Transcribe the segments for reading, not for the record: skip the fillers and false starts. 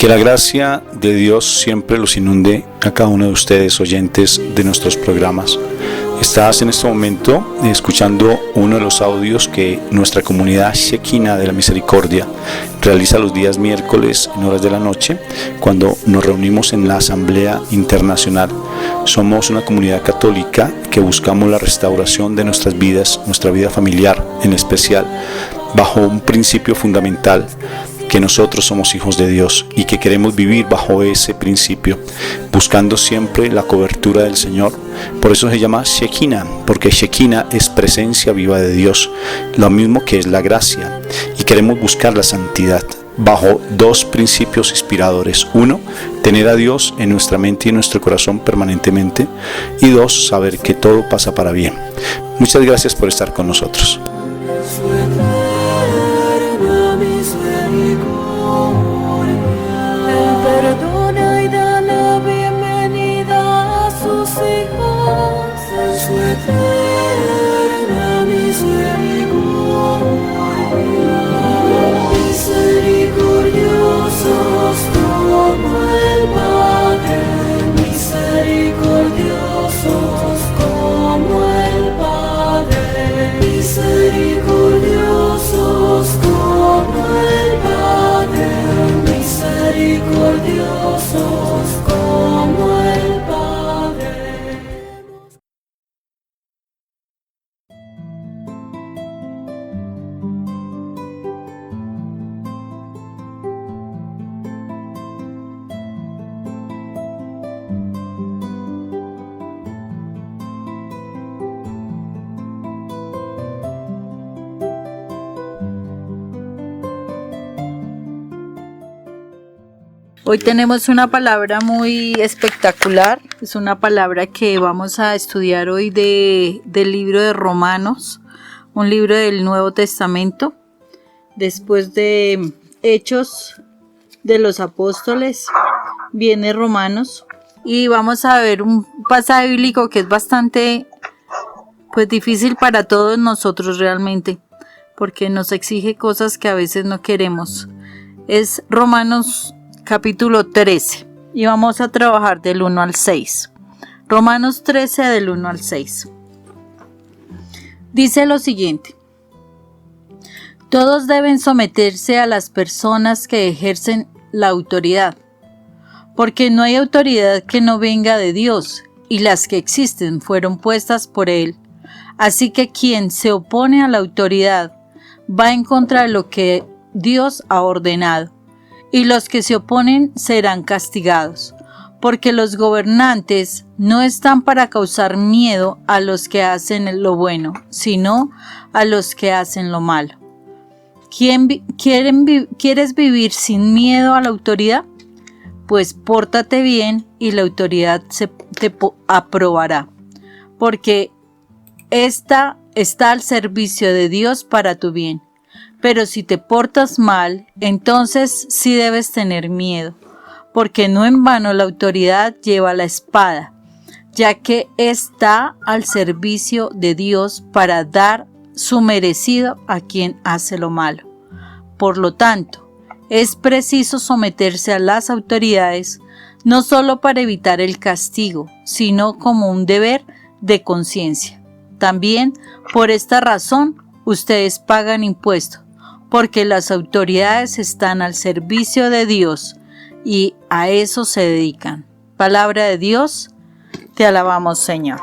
Que la gracia de Dios siempre los inunde a cada uno de ustedes, oyentes de nuestros programas. Estás en este momento escuchando uno de los audios que nuestra comunidad Shekinah de la Misericordia realiza los días miércoles en horas de la noche, cuando nos reunimos en la Asamblea Internacional. Somos una comunidad católica que buscamos la restauración de nuestras vidas, nuestra vida familiar en especial, bajo un principio fundamental: que nosotros somos hijos de Dios y que queremos vivir bajo ese principio, buscando siempre la cobertura del Señor. Por eso se llama Shekinah, porque Shekinah es presencia viva de Dios, lo mismo que es la gracia, y queremos buscar la santidad bajo dos principios inspiradores: uno, tener a Dios en nuestra mente y en nuestro corazón permanentemente, y dos, saber que todo pasa para bien. Muchas gracias por estar con nosotros. Misericordiosos como el Padre, misericordiosos como el Padre, misericordiosos como el Padre, misericordiosos como el Padre. Hoy tenemos una palabra muy espectacular. Es una palabra que vamos a estudiar hoy del libro de Romanos, un libro del Nuevo Testamento. Después de Hechos de los Apóstoles, viene Romanos, y vamos a ver un pasaje bíblico que es bastante difícil para todos nosotros realmente, porque nos exige cosas que a veces no queremos. Es Romanos capítulo 13, y vamos a trabajar del 1 al 6. Romanos 13 del 1 al 6. Dice lo siguiente: todos deben someterse a las personas que ejercen la autoridad, porque no hay autoridad que no venga de Dios, y las que existen fueron puestas por Él. Así que quien se opone a la autoridad va en contra de lo que Dios ha ordenado, y los que se oponen serán castigados, porque los gobernantes no están para causar miedo a los que hacen lo bueno, sino a los que hacen lo malo. ¿Quieres vivir sin miedo a la autoridad? Pues pórtate bien y la autoridad te aprobará, porque esta está al servicio de Dios para tu bien. Pero si te portas mal, entonces sí debes tener miedo, porque no en vano la autoridad lleva la espada, ya que está al servicio de Dios para dar su merecido a quien hace lo malo. Por lo tanto, es preciso someterse a las autoridades, no solo para evitar el castigo, sino como un deber de conciencia. También, por esta razón, ustedes pagan impuestos, porque las autoridades están al servicio de Dios y a eso se dedican. Palabra de Dios, te alabamos, Señor.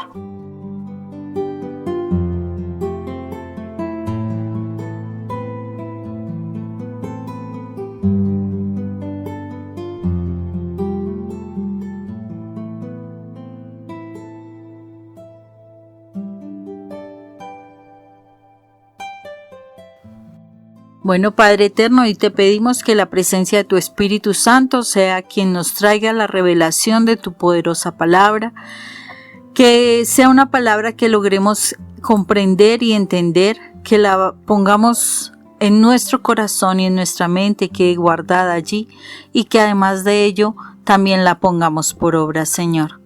Bueno, Padre eterno, y te pedimos que la presencia de tu Espíritu Santo sea quien nos traiga la revelación de tu poderosa palabra, que sea una palabra que logremos comprender y entender, que la pongamos en nuestro corazón y en nuestra mente, quede guardada allí, y que además de ello también la pongamos por obra, Señor.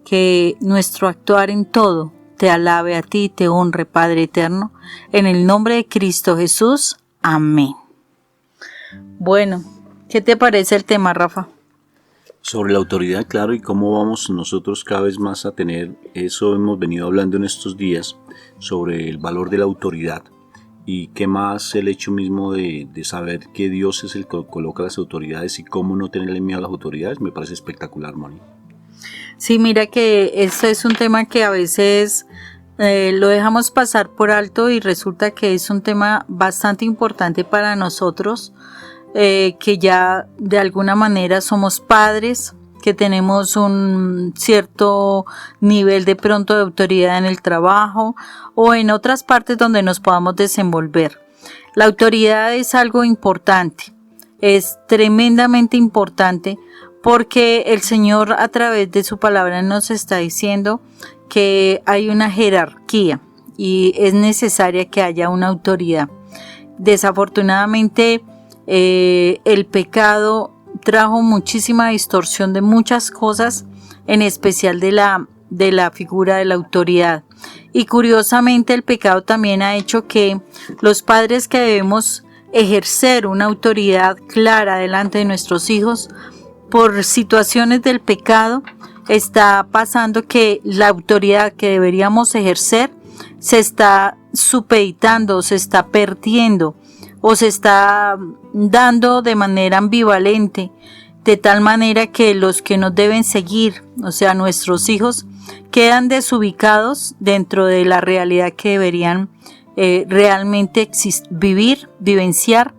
Que nuestro actuar en todo te alabe a ti y te honre, Padre eterno, en el nombre de Cristo Jesús. Amén. Bueno, ¿Qué te parece el tema, Rafa? Sobre la autoridad, claro, y cómo vamos nosotros cada vez más a tener, eso hemos venido hablando en estos días, sobre el valor de la autoridad y qué más el hecho mismo de saber que Dios es el que coloca las autoridades y cómo no tenerle miedo a las autoridades, me parece espectacular, Moni. Sí, mira que esto es un tema que a veces lo dejamos pasar por alto y resulta que es un tema bastante importante para nosotros, que ya de alguna manera somos padres, que tenemos un cierto nivel de pronto de autoridad en el trabajo o en otras partes donde nos podamos desenvolver. La autoridad es algo importante, es tremendamente importante porque el Señor a través de su palabra nos está diciendo que hay una jerarquía y es necesaria que haya una autoridad. Desafortunadamente, el pecado trajo muchísima distorsión de muchas cosas, en especial de la figura de la autoridad. Y curiosamente el pecado también ha hecho que los padres que debemos ejercer una autoridad clara delante de nuestros hijos, por situaciones del pecado, está pasando que la autoridad que deberíamos ejercer se está supeditando, se está perdiendo o se está dando de manera ambivalente, de tal manera que los que nos deben seguir, o sea, nuestros hijos, quedan desubicados dentro de la realidad que deberían realmente vivir, vivenciar,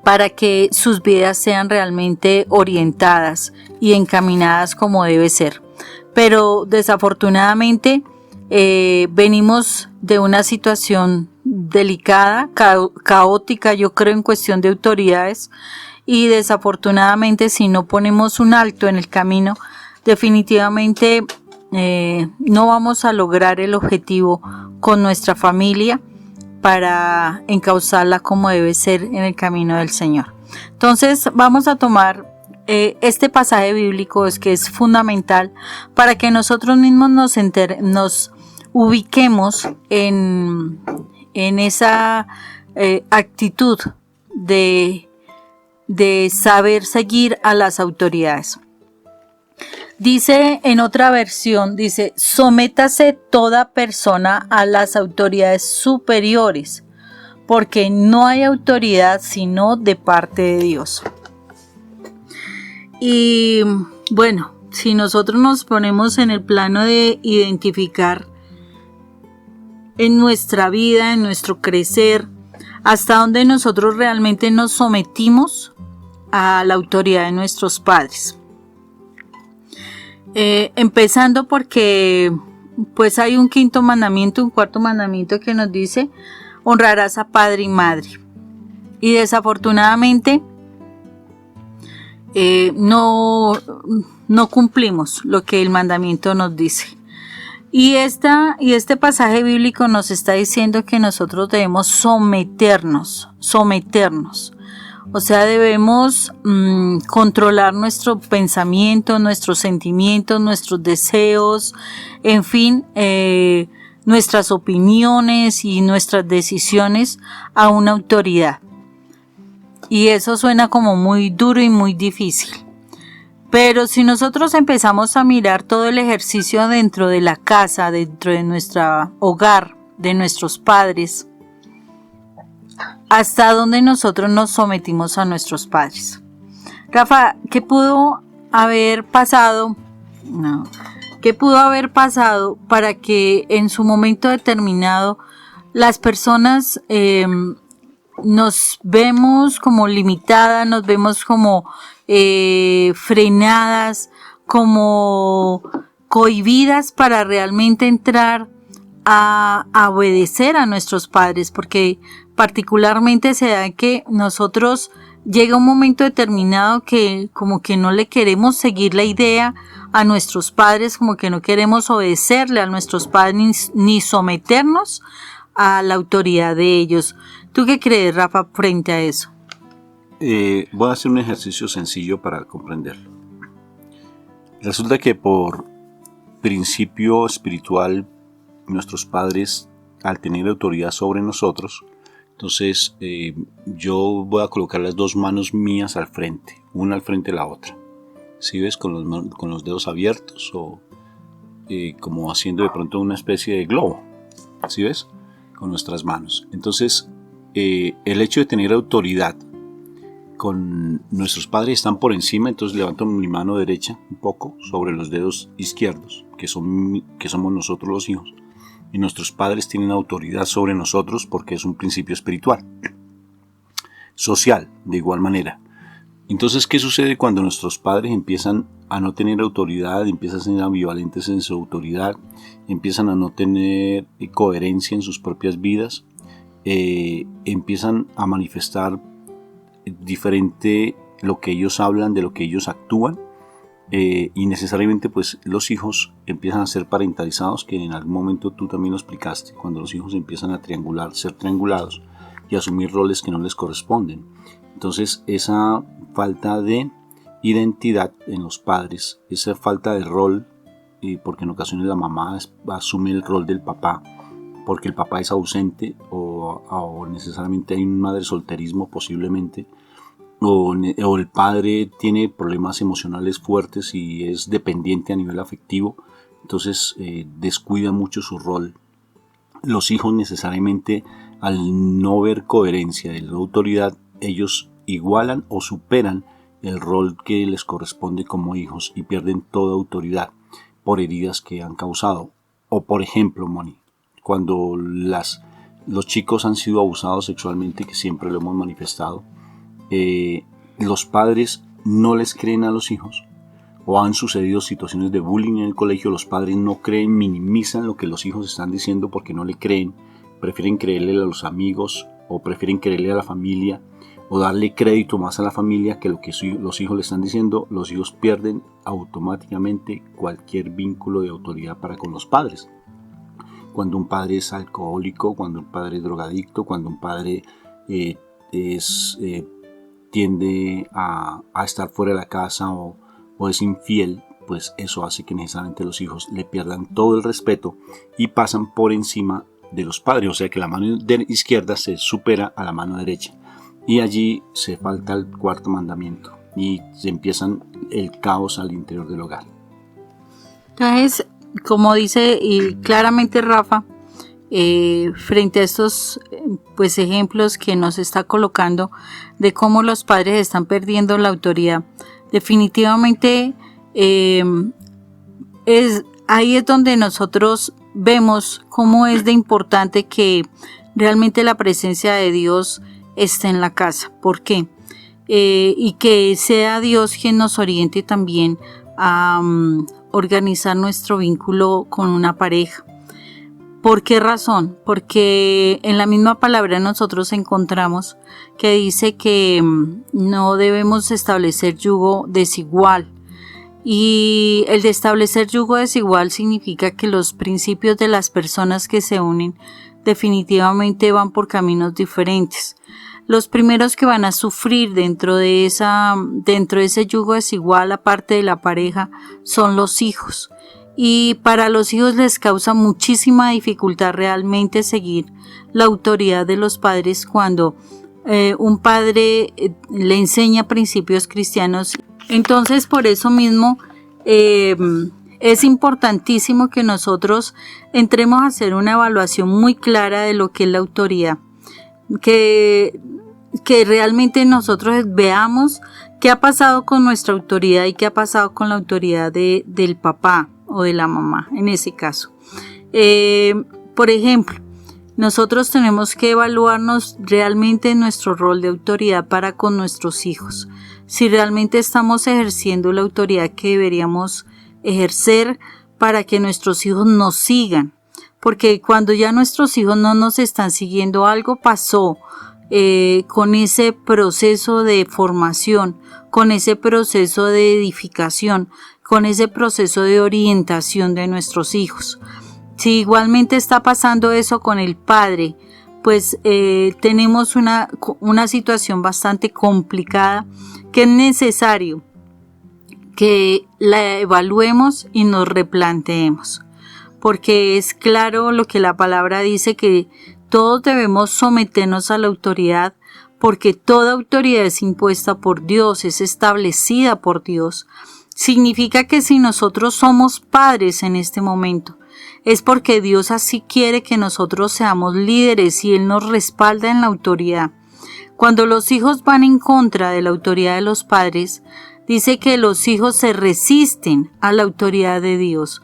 para que sus vidas sean realmente orientadas y encaminadas como debe ser. Pero desafortunadamente venimos de una situación delicada, caótica, yo creo, en cuestión de autoridades, y desafortunadamente si no ponemos un alto en el camino, definitivamente no vamos a lograr el objetivo con nuestra familia para encauzarla como debe ser en el camino del Señor. Entonces vamos a tomar este pasaje bíblico, es que es fundamental para que nosotros mismos nos ubiquemos en esa actitud de saber seguir a las autoridades. Dice en otra versión, dice, sométase toda persona a las autoridades superiores, porque no hay autoridad sino de parte de Dios. Y bueno, si nosotros nos ponemos en el plano de identificar en nuestra vida, en nuestro crecer, hasta donde nosotros realmente nos sometimos a la autoridad de nuestros padres. Empezando porque pues hay un quinto mandamiento, un cuarto mandamiento que nos dice: honrarás a padre y madre. Y desafortunadamente no cumplimos lo que el mandamiento nos dice. Y este pasaje bíblico nos está diciendo que nosotros debemos someternos. O sea, debemos controlar nuestro pensamiento, nuestros sentimientos, nuestros deseos, en fin, nuestras opiniones y nuestras decisiones a una autoridad. Y eso suena como muy duro y muy difícil. Pero si nosotros empezamos a mirar todo el ejercicio dentro de la casa, dentro de nuestro hogar, de nuestros padres, hasta dónde nosotros nos sometimos a nuestros padres. Rafa, ¿qué pudo haber pasado? ¿Qué pudo haber pasado para que en su momento determinado las personas nos vemos como limitadas, nos vemos como frenadas, como cohibidas para realmente entrar a obedecer a nuestros padres? Porque particularmente se da que nosotros llega un momento determinado que como que no le queremos seguir la idea a nuestros padres, como que no queremos obedecerle a nuestros padres ni someternos a la autoridad de ellos. ¿Tú qué crees, Rafa, frente a eso? Voy a hacer un ejercicio sencillo para comprenderlo. Resulta que por principio espiritual, nuestros padres, al tener autoridad sobre nosotros, Entonces yo voy a colocar las dos manos mías al frente, una al frente de la otra. ¿Sí ves? Con los dedos abiertos o como haciendo de pronto una especie de globo. ¿Sí ves? Con nuestras manos. Entonces el hecho de tener autoridad con nuestros padres están por encima, entonces levanto mi mano derecha un poco sobre los dedos izquierdos, que somos nosotros los hijos. Y nuestros padres tienen autoridad sobre nosotros porque es un principio espiritual. Social, de igual manera. Entonces, ¿qué sucede cuando nuestros padres empiezan a no tener autoridad, empiezan a ser ambivalentes en su autoridad, empiezan a no tener coherencia en sus propias vidas, empiezan a manifestar diferente lo que ellos hablan de lo que ellos actúan? Y necesariamente pues los hijos empiezan a ser parentalizados, que en algún momento tú también lo explicaste, cuando los hijos empiezan a ser triangulados y asumir roles que no les corresponden. Entonces esa falta de identidad en los padres, esa falta de rol, porque en ocasiones la mamá asume el rol del papá porque el papá es ausente o necesariamente hay un madre solterismo posiblemente, o el padre tiene problemas emocionales fuertes y es dependiente a nivel afectivo, entonces descuida mucho su rol. Los hijos necesariamente, al no ver coherencia de la autoridad, ellos igualan o superan el rol que les corresponde como hijos y pierden toda autoridad por heridas que han causado. O por ejemplo, Moni, cuando los chicos han sido abusados sexualmente, que siempre lo hemos manifestado, los padres no les creen a los hijos, o han sucedido situaciones de bullying en el colegio, los padres no creen, minimizan lo que los hijos están diciendo porque no le creen, prefieren creerle a los amigos o prefieren creerle a la familia o darle crédito más a la familia que lo que los hijos le están diciendo. Los hijos pierden automáticamente cualquier vínculo de autoridad para con los padres. Cuando un padre es alcohólico, cuando un padre es drogadicto, cuando un padre tiende a estar fuera de la casa o es infiel, pues eso hace que necesariamente los hijos le pierdan todo el respeto y pasan por encima de los padres, o sea que la mano izquierda se supera a la mano derecha y allí se falta el cuarto mandamiento y se empiezan el caos al interior del hogar. Entonces, como dice y claramente Rafa, frente a estos pues ejemplos que nos está colocando de cómo los padres están perdiendo la autoridad, definitivamente ahí es donde nosotros vemos cómo es de importante que realmente la presencia de Dios esté en la casa. ¿Por qué? Y que sea Dios quien nos oriente también a organizar nuestro vínculo con una pareja. ¿Por qué razón? Porque en la misma palabra nosotros encontramos que dice que no debemos establecer yugo desigual. Y el de establecer yugo desigual significa que los principios de las personas que se unen definitivamente van por caminos diferentes. Los primeros que van a sufrir dentro de ese yugo desigual, aparte de la pareja, son los hijos. Y para los hijos les causa muchísima dificultad realmente seguir la autoridad de los padres cuando un padre le enseña principios cristianos. Entonces, por eso mismo es importantísimo que nosotros entremos a hacer una evaluación muy clara de lo que es la autoridad. Que realmente nosotros veamos qué ha pasado con nuestra autoridad y qué ha pasado con la autoridad del papá o de la mamá en ese caso. Por ejemplo, nosotros tenemos que evaluarnos realmente nuestro rol de autoridad para con nuestros hijos. Si realmente estamos ejerciendo la autoridad que deberíamos ejercer para que nuestros hijos nos sigan. Porque cuando ya nuestros hijos no nos están siguiendo, algo pasó con ese proceso de formación, con ese proceso de edificación, con ese proceso de orientación de nuestros hijos. Si igualmente está pasando eso con el padre, pues tenemos una situación bastante complicada que es necesario que la evaluemos y nos replanteemos. Porque es claro lo que la palabra dice, que todos debemos someternos a la autoridad, porque toda autoridad es impuesta por Dios, es establecida por Dios. Significa que si nosotros somos padres en este momento, es porque Dios así quiere que nosotros seamos líderes y Él nos respalda en la autoridad. Cuando los hijos van en contra de la autoridad de los padres, dice que los hijos se resisten a la autoridad de Dios.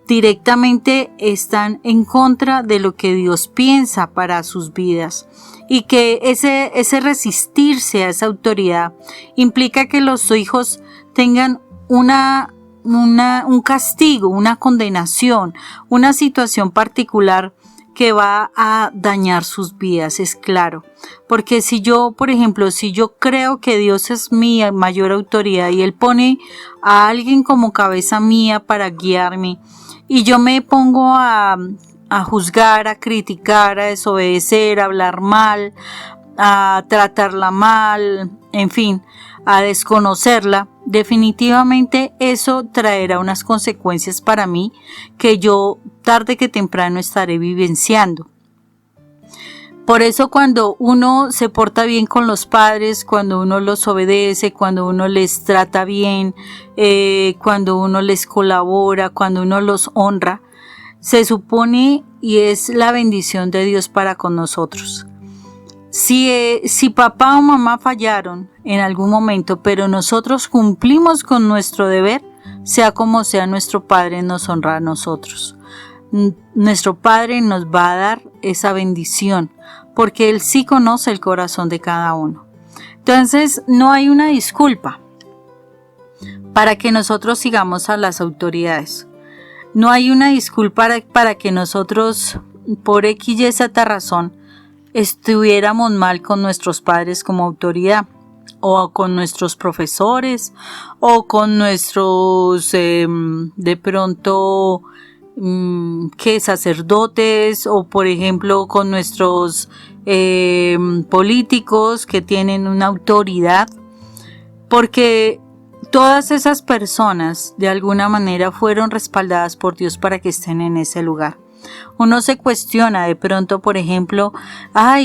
Directamente están en contra de lo que Dios piensa para sus vidas. Y que ese resistirse a esa autoridad implica que los hijos tengan un castigo, una condenación, una situación particular que va a dañar sus vidas, es claro. Porque si yo, por ejemplo, si yo creo que Dios es mi mayor autoridad y Él pone a alguien como cabeza mía para guiarme, y yo me pongo a juzgar, a criticar, a desobedecer, a hablar mal, a tratarla mal, en fin, a desconocerla, definitivamente eso traerá unas consecuencias para mí que yo tarde que temprano estaré vivenciando. Por eso cuando uno se porta bien con los padres, cuando uno los obedece, cuando uno les trata bien, cuando uno les colabora, cuando uno los honra, se supone y es la bendición de Dios para con nosotros. Si papá o mamá fallaron en algún momento, pero nosotros cumplimos con nuestro deber, sea como sea, nuestro Padre nos honra a nosotros. Nuestro Padre nos va a dar esa bendición, porque Él sí conoce el corazón de cada uno. Entonces, no hay una disculpa para que nosotros sigamos a las autoridades. No hay una disculpa para que nosotros, por X y Z razón, estuviéramos mal con nuestros padres como autoridad, o con nuestros profesores, o con nuestros, de pronto, sacerdotes, o por ejemplo con nuestros políticos que tienen una autoridad, porque todas esas personas de alguna manera fueron respaldadas por Dios para que estén en ese lugar. Uno se cuestiona de pronto, por ejemplo,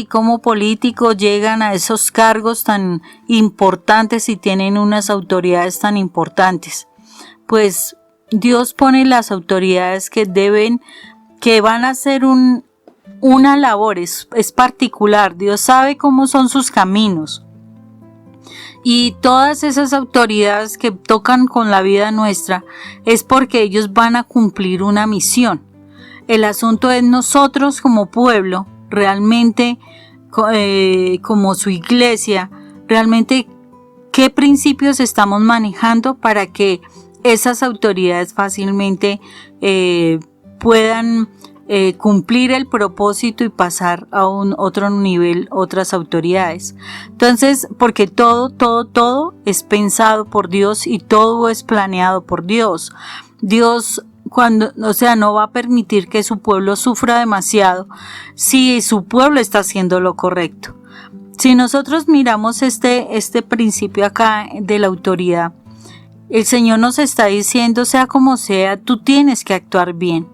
¿cómo políticos llegan a esos cargos tan importantes y tienen unas autoridades tan importantes? Pues Dios pone las autoridades que van a hacer una labor, es particular. Dios sabe cómo son sus caminos. Y todas esas autoridades que tocan con la vida nuestra es porque ellos van a cumplir una misión. El asunto es nosotros como pueblo, realmente como su iglesia, realmente qué principios estamos manejando para que esas autoridades fácilmente puedan cumplir el propósito y pasar a un otro nivel, otras autoridades. Entonces, porque todo es pensado por Dios y todo es planeado por Dios. Dios no va a permitir que su pueblo sufra demasiado si su pueblo está haciendo lo correcto. Si nosotros miramos este principio acá de la autoridad, el Señor nos está diciendo, sea como sea, tú tienes que actuar bien.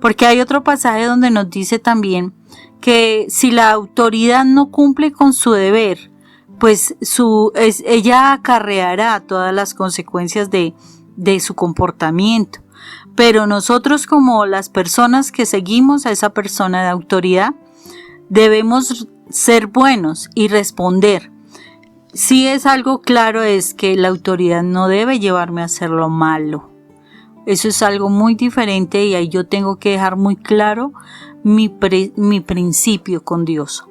Porque hay otro pasaje donde nos dice también que si la autoridad no cumple con su deber, pues ella acarreará todas las consecuencias de su comportamiento. Pero nosotros, como las personas que seguimos a esa persona de autoridad, debemos ser buenos y responder. Si es algo claro, es que la autoridad no debe llevarme a hacer lo malo. Eso es algo muy diferente y ahí yo tengo que dejar muy claro mi principio con Dios.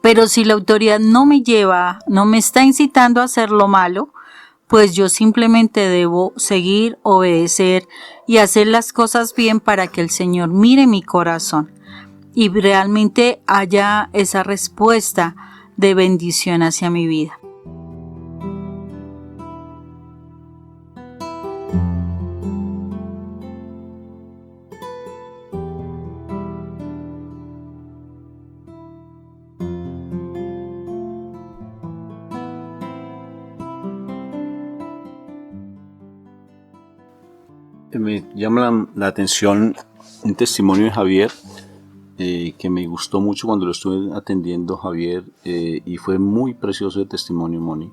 Pero si la autoridad no me está incitando a hacer lo malo, pues yo simplemente debo seguir, obedecer y hacer las cosas bien para que el Señor mire mi corazón y realmente haya esa respuesta de bendición hacia mi vida. Me llama la atención un testimonio de Javier que me gustó mucho cuando lo estuve atendiendo, Javier, y fue muy precioso de testimonio, Moni,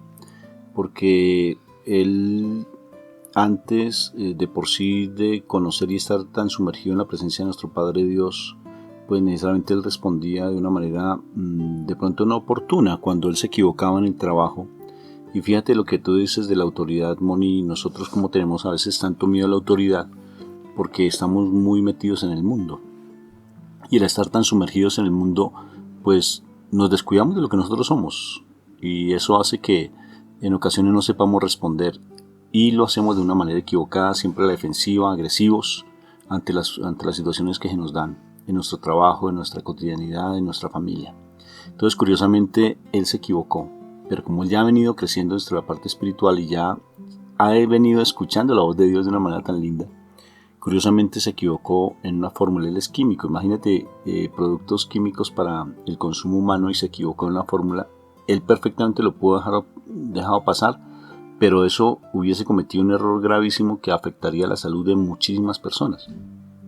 porque él antes de por sí de conocer y estar tan sumergido en la presencia de nuestro Padre Dios, pues necesariamente él respondía de una manera de pronto no oportuna cuando él se equivocaba en el trabajo. Y fíjate lo que tú dices de la autoridad, Moni. Nosotros como tenemos a veces tanto miedo a la autoridad porque estamos muy metidos en el mundo, y al estar tan sumergidos en el mundo pues nos descuidamos de lo que nosotros somos, y eso hace que en ocasiones no sepamos responder, y lo hacemos de una manera equivocada, siempre a la defensiva, agresivos ante las situaciones que se nos dan en nuestro trabajo, en nuestra cotidianidad, en nuestra familia. Entonces, curiosamente, él se equivocó, pero como él ya ha venido creciendo desde la parte espiritual y ya ha venido escuchando la voz de Dios de una manera tan linda, curiosamente se equivocó en una fórmula. Él es químico, imagínate, productos químicos para el consumo humano, y se equivocó en la fórmula. Él perfectamente lo pudo dejado pasar, pero eso hubiese cometido un error gravísimo que afectaría la salud de muchísimas personas.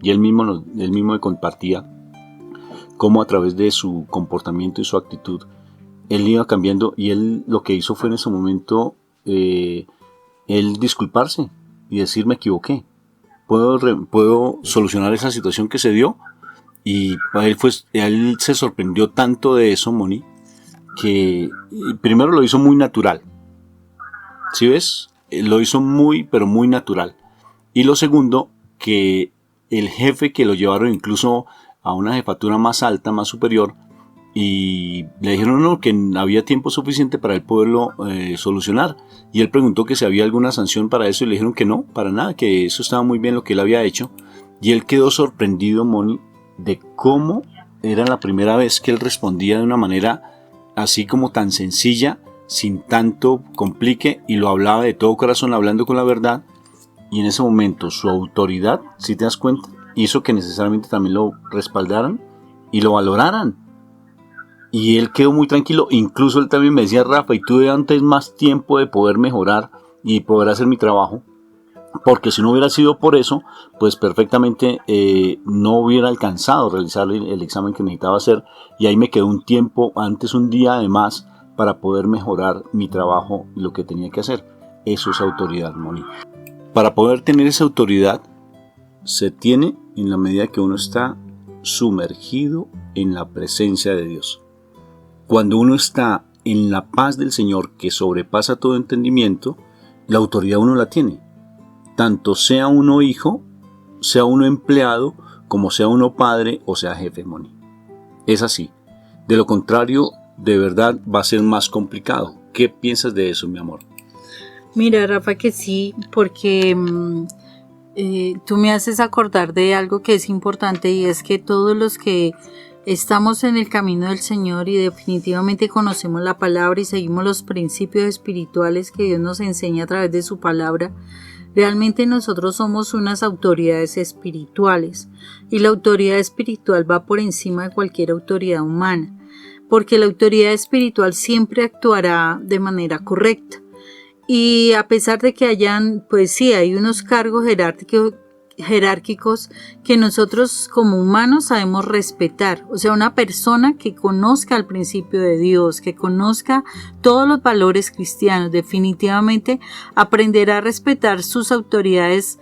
Y él mismo me compartía cómo a través de su comportamiento y su actitud él iba cambiando, y él lo que hizo fue en ese momento él disculparse y decir: me equivoqué, puedo solucionar esa situación que se dio. Y él se sorprendió tanto de eso, Moni, que primero lo hizo muy natural. ¿Sí ves? Lo hizo pero muy natural. Y lo segundo, que el jefe, que lo llevaron incluso a una jefatura más alta, más superior, y le dijeron no, que había tiempo suficiente para él poderlo solucionar. Y él preguntó que si había alguna sanción para eso, y le dijeron que no, para nada, que eso estaba muy bien lo que él había hecho. Y él quedó sorprendido, Moni, de cómo era la primera vez que él respondía de una manera así como tan sencilla, sin tanto complique, y lo hablaba de todo corazón, hablando con la verdad. Y en ese momento su autoridad, si te das cuenta, hizo que necesariamente también lo respaldaran y lo valoraran. Y él quedó muy tranquilo. Incluso él también me decía: Rafa, y tuve antes más tiempo de poder mejorar y poder hacer mi trabajo, porque si no hubiera sido por eso, pues perfectamente no hubiera alcanzado a realizar el examen que necesitaba hacer, y ahí me quedó un tiempo, antes un día además, para poder mejorar mi trabajo y lo que tenía que hacer. Eso es autoridad, Moni. Para poder tener esa autoridad se tiene en la medida que uno está sumergido en la presencia de Dios. Cuando uno está en la paz del Señor, que sobrepasa todo entendimiento, la autoridad uno la tiene. Tanto sea uno hijo, sea uno empleado, como sea uno padre o sea jefe, Moni. Es así. De lo contrario, de verdad va a ser más complicado. ¿Qué piensas de eso, mi amor? Mira, Rafa, que sí, porque tú me haces acordar de algo que es importante, y es que todos los que estamos en el camino del Señor y definitivamente conocemos la palabra y seguimos los principios espirituales que Dios nos enseña a través de su palabra, realmente nosotros somos unas autoridades espirituales, y la autoridad espiritual va por encima de cualquier autoridad humana, porque la autoridad espiritual siempre actuará de manera correcta. Y a pesar de que hayan, pues sí, hay unos cargos jerárquicos que nosotros como humanos sabemos respetar. O sea, una persona que conozca el principio de Dios, que conozca todos los valores cristianos, definitivamente aprenderá a respetar sus autoridades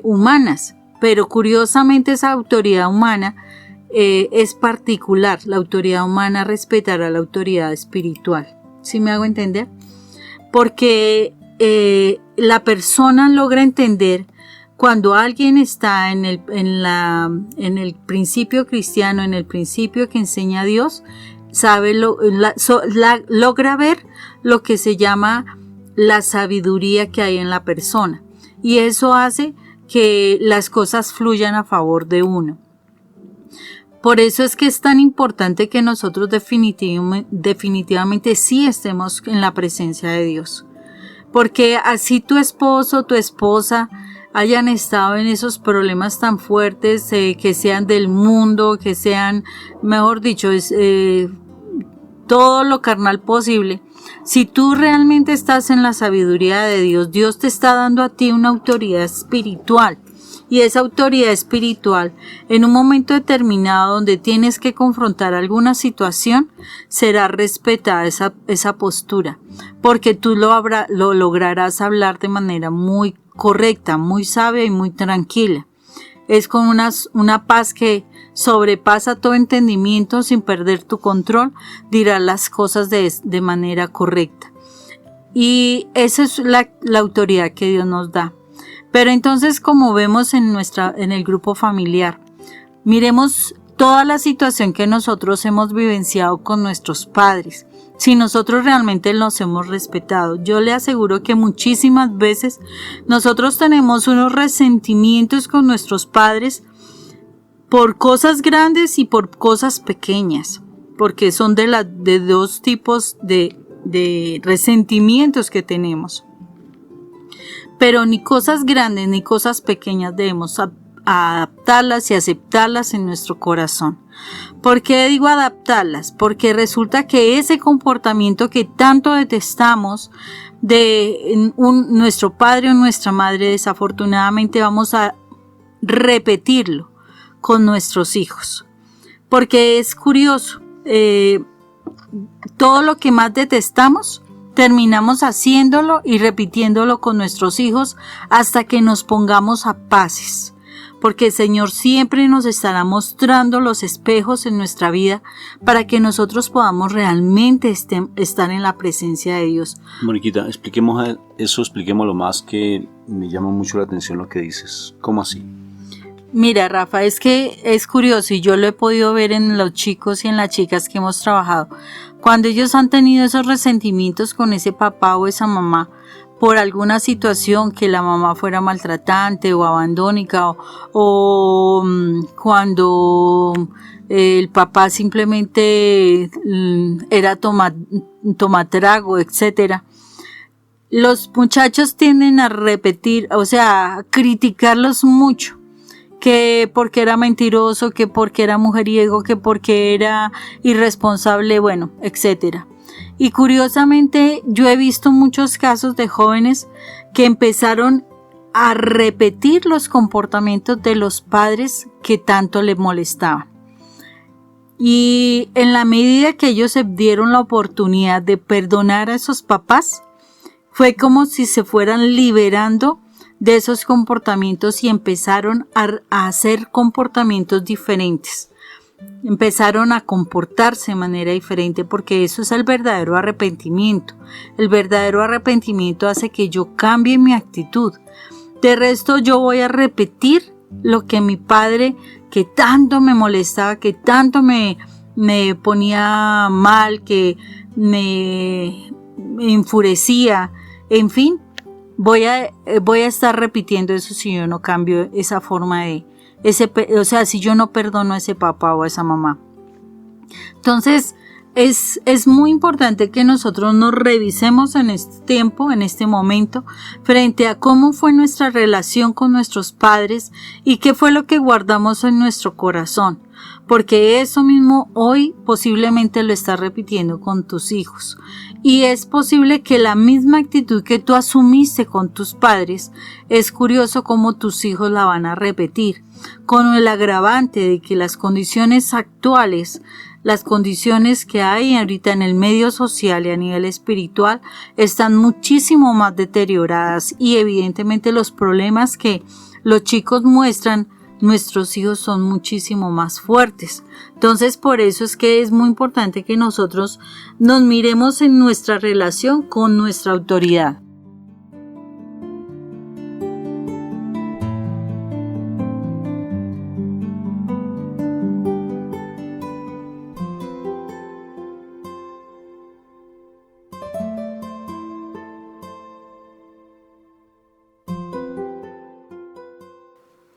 humanas. Pero curiosamente esa autoridad humana es particular. La autoridad humana respetará la autoridad espiritual. ¿Sí me hago entender? Porque la persona logra entender cuando alguien está en el principio cristiano, en el principio que enseña Dios, logra ver lo que se llama la sabiduría que hay en la persona, y eso hace que las cosas fluyan a favor de uno. Por eso es que es tan importante que nosotros definitivamente sí estemos en la presencia de Dios. Porque así tu esposo, tu esposa hayan estado en esos problemas tan fuertes, que sean del mundo, que sean, mejor dicho, todo lo carnal posible. Si tú realmente estás en la sabiduría de Dios, Dios te está dando a ti una autoridad espiritual. y esa autoridad espiritual en un momento determinado donde tienes que confrontar alguna situación, será respetada esa postura, porque tú lo lograrás hablar de manera muy correcta, muy sabia y muy tranquila. Es con una paz que sobrepasa todo entendimiento, sin perder tu control, dirás las cosas de manera correcta. Y esa es la autoridad que Dios nos da. Pero entonces, como vemos en el grupo familiar, miremos toda la situación que nosotros hemos vivenciado con nuestros padres. Si nosotros realmente los hemos respetado, yo le aseguro que muchísimas veces nosotros tenemos unos resentimientos con nuestros padres por cosas grandes y por cosas pequeñas, porque son de dos tipos de resentimientos que tenemos. Pero ni cosas grandes ni cosas pequeñas debemos adaptarlas y aceptarlas en nuestro corazón. ¿Por qué digo adaptarlas? Porque resulta que ese comportamiento que tanto detestamos de nuestro padre o nuestra madre, desafortunadamente vamos a repetirlo con nuestros hijos. Porque es curioso, todo lo que más detestamos terminamos haciéndolo y repitiéndolo con nuestros hijos hasta que nos pongamos a paces, porque el Señor siempre nos estará mostrando los espejos en nuestra vida para que nosotros podamos realmente estar en la presencia de Dios. Moniquita, expliquémoslo más, que me llama mucho la atención lo que dices. ¿Cómo así? Mira, Rafa, es que es curioso y yo lo he podido ver en los chicos y en las chicas que hemos trabajado. Cuando ellos han tenido esos resentimientos con ese papá o esa mamá por alguna situación, que la mamá fuera maltratante o abandónica, o cuando el papá simplemente era tomatrago, etcétera. Los muchachos tienden a repetir, o sea, a criticarlos mucho, que porque era mentiroso, que porque era mujeriego, que porque era irresponsable, bueno, etcétera. Y curiosamente yo he visto muchos casos de jóvenes que empezaron a repetir los comportamientos de los padres que tanto les molestaban. Y en la medida que ellos se dieron la oportunidad de perdonar a esos papás, fue como si se fueran liberando de esos comportamientos y empezaron a hacer comportamientos diferentes. Empezaron a comportarse de manera diferente, porque eso es el verdadero arrepentimiento. El verdadero arrepentimiento hace que yo cambie mi actitud. De resto, yo voy a repetir lo que mi padre, que tanto me molestaba, que tanto me ponía mal, que me enfurecía, en fin, voy a estar repitiendo eso si yo no cambio esa forma si yo no perdono a ese papá o a esa mamá. Entonces, es muy importante que nosotros nos revisemos en este tiempo, en este momento, frente a cómo fue nuestra relación con nuestros padres y qué fue lo que guardamos en nuestro corazón. Porque eso mismo hoy posiblemente lo estás repitiendo con tus hijos. Y es posible que la misma actitud que tú asumiste con tus padres, es curioso cómo tus hijos la van a repetir, con el agravante de que las condiciones actuales, las condiciones que hay ahorita en el medio social y a nivel espiritual, están muchísimo más deterioradas, y evidentemente los problemas que los chicos muestran, nuestros hijos son muchísimo más fuertes. Entonces, por eso es que es muy importante que nosotros nos miremos en nuestra relación con nuestra autoridad.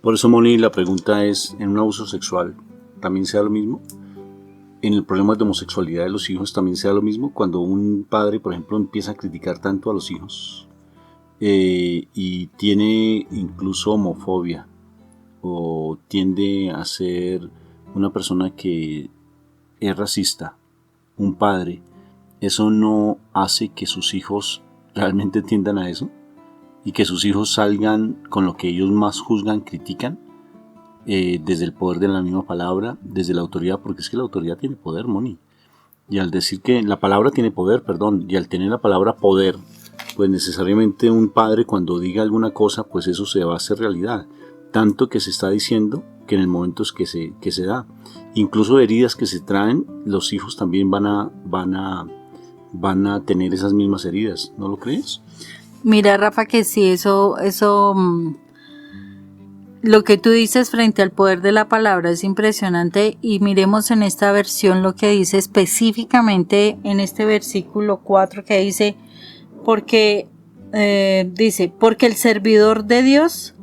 Por eso, Moni, la pregunta es, ¿en un abuso sexual también se da lo mismo? ¿En el problema de homosexualidad de los hijos también se da lo mismo? Cuando un padre, por ejemplo, empieza a criticar tanto a los hijos y tiene incluso homofobia, o tiende a ser una persona que es racista, un padre, ¿eso no hace que sus hijos realmente tiendan a eso? y que sus hijos salgan con lo que ellos más juzgan, critican, desde el poder de la misma palabra, desde la autoridad, porque es que la autoridad tiene poder, Moni. Y al decir que la palabra tiene poder, y al tener la palabra poder, pues necesariamente un padre cuando diga alguna cosa, pues eso se va a hacer realidad. Tanto que se está diciendo que en el momento es que se da. Incluso heridas que se traen, los hijos también van a tener esas mismas heridas, ¿no lo crees? Mira, Rafa, que sí, eso lo que tú dices frente al poder de la palabra es impresionante, y miremos en esta versión lo que dice específicamente en este versículo 4, que dice, porque el servidor de Dios,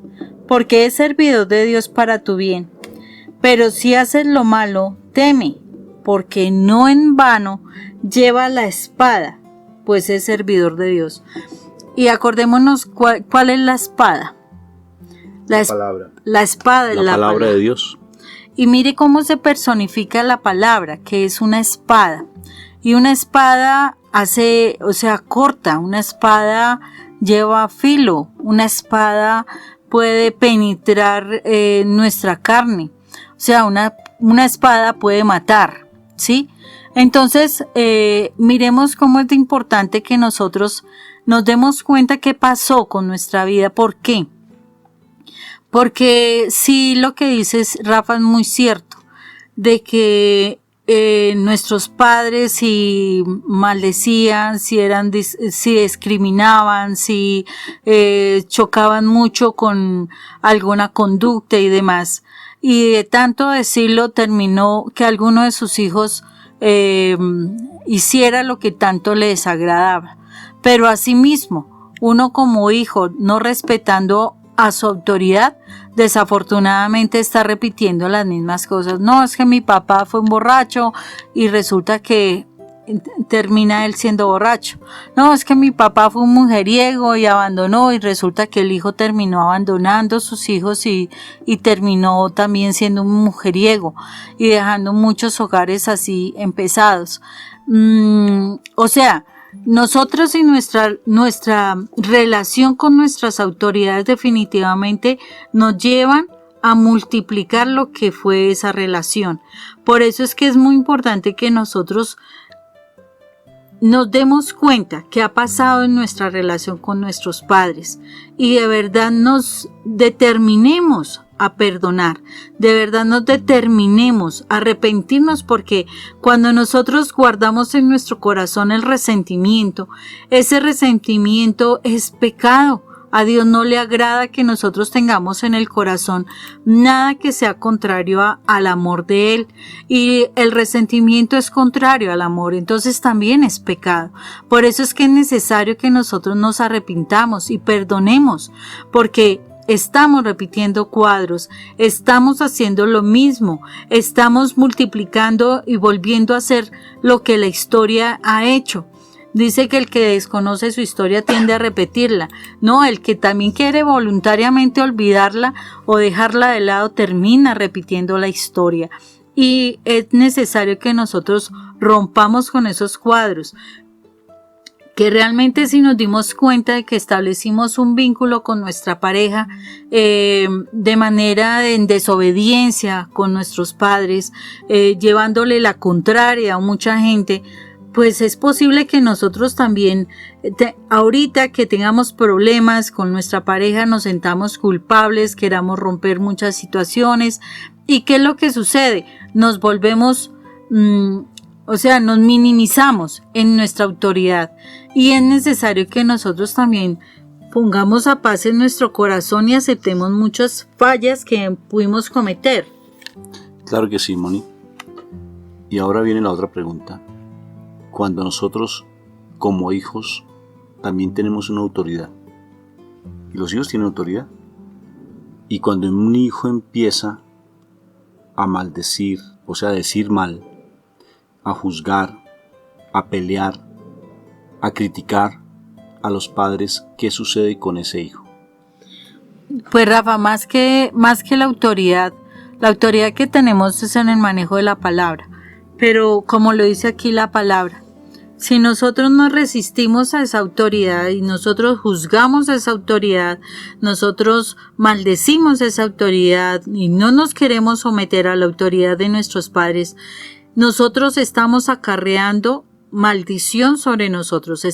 porque es servidor de Dios para tu bien, pero si haces lo malo, teme, porque no en vano lleva la espada, pues es servidor de Dios. Y acordémonos cuál es la espada. Palabra. La espada es la palabra de Dios. Y mire cómo se personifica la palabra, que es una espada. Y una espada corta, una espada lleva filo, una espada puede penetrar nuestra carne. O sea, una espada puede matar, ¿sí? Entonces, miremos cómo es de importante que nosotros nos demos cuenta qué pasó con nuestra vida. ¿Por qué? Porque sí, lo que dices, Rafa, es muy cierto, de que nuestros padres si maldecían, si discriminaban, si chocaban mucho con alguna conducta y demás. Y de tanto decirlo, terminó que alguno de sus hijos hiciera lo que tanto le desagradaba. Pero asimismo, uno como hijo, no respetando a su autoridad, desafortunadamente está repitiendo las mismas cosas. No, es que mi papá fue un borracho y resulta que termina él siendo borracho. No, es que mi papá fue un mujeriego y abandonó, y resulta que el hijo terminó abandonando a sus hijos y terminó también siendo un mujeriego y dejando muchos hogares así empezados. O sea, nosotros y nuestra relación con nuestras autoridades definitivamente nos llevan a multiplicar lo que fue esa relación. Por eso es que es muy importante que nosotros nos demos cuenta qué ha pasado en nuestra relación con nuestros padres y de verdad nos determinemos a perdonar, de verdad nos determinemos a arrepentirnos, porque cuando nosotros guardamos en nuestro corazón el resentimiento, ese resentimiento es pecado. A Dios no le agrada que nosotros tengamos en el corazón nada que sea contrario al amor de Él, y el resentimiento es contrario al amor, entonces también es pecado. Por eso es que es necesario que nosotros nos arrepintamos y perdonemos, porque estamos repitiendo cuadros, estamos haciendo lo mismo, estamos multiplicando y volviendo a hacer lo que la historia ha hecho. Dice que el que desconoce su historia tiende a repetirla. No, el que también quiere voluntariamente olvidarla o dejarla de lado termina repitiendo la historia. Y es necesario que nosotros rompamos con esos cuadros. Que realmente si nos dimos cuenta de que establecimos un vínculo con nuestra pareja de manera en desobediencia con nuestros padres, llevándole la contraria a mucha gente, pues es posible que nosotros también, ahorita que tengamos problemas con nuestra pareja, nos sentamos culpables, queramos romper muchas situaciones. ¿Y qué es lo que sucede? Nos volvemos, nos minimizamos en nuestra autoridad. Y es necesario que nosotros también pongamos a paz en nuestro corazón y aceptemos muchas fallas que pudimos cometer. Claro que sí, Moni. Y ahora viene la otra pregunta. Cuando nosotros, como hijos, también tenemos una autoridad. Y los hijos tienen autoridad. Y cuando un hijo empieza a maldecir, o sea, a decir mal, a juzgar, a pelear, a criticar a los padres, ¿qué sucede con ese hijo? Pues Rafa, más que la autoridad que tenemos es en el manejo de la palabra. Pero como lo dice aquí la palabra, Si nosotros nos resistimos a esa autoridad y nosotros juzgamos a esa autoridad, nosotros maldecimos a esa autoridad y no nos queremos someter a la autoridad de nuestros padres, nosotros estamos acarreando maldición sobre nosotros,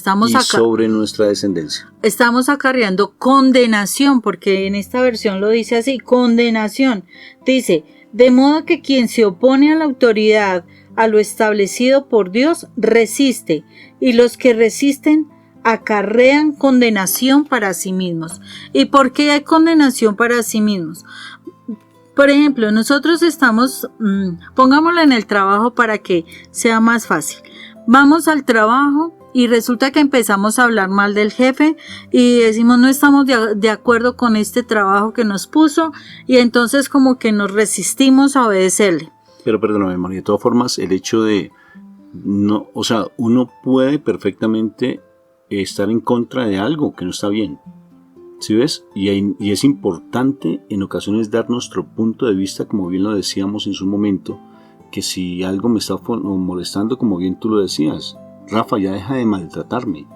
sobre nuestra descendencia. Estamos acarreando condenación, porque en esta versión lo dice así, condenación. Dice, de modo que quien se opone a la autoridad, a lo establecido por Dios, resiste, y los que resisten acarrean condenación para sí mismos. ¿Y por qué hay condenación para sí mismos? Por ejemplo, nosotros estamos, pongámoslo en el trabajo para que sea más fácil. Vamos al trabajo y resulta que empezamos a hablar mal del jefe y decimos no estamos de acuerdo con este trabajo que nos puso y entonces como que nos resistimos a obedecerle. Pero perdóname, María, de todas formas, el hecho de no, o sea, uno puede perfectamente estar en contra de algo que no está bien. ¿Sí ves? Y es importante en ocasiones dar nuestro punto de vista, como bien lo decíamos en su momento, que si algo me está molestando, como bien tú lo decías, Rafa, ya deja de maltratarme.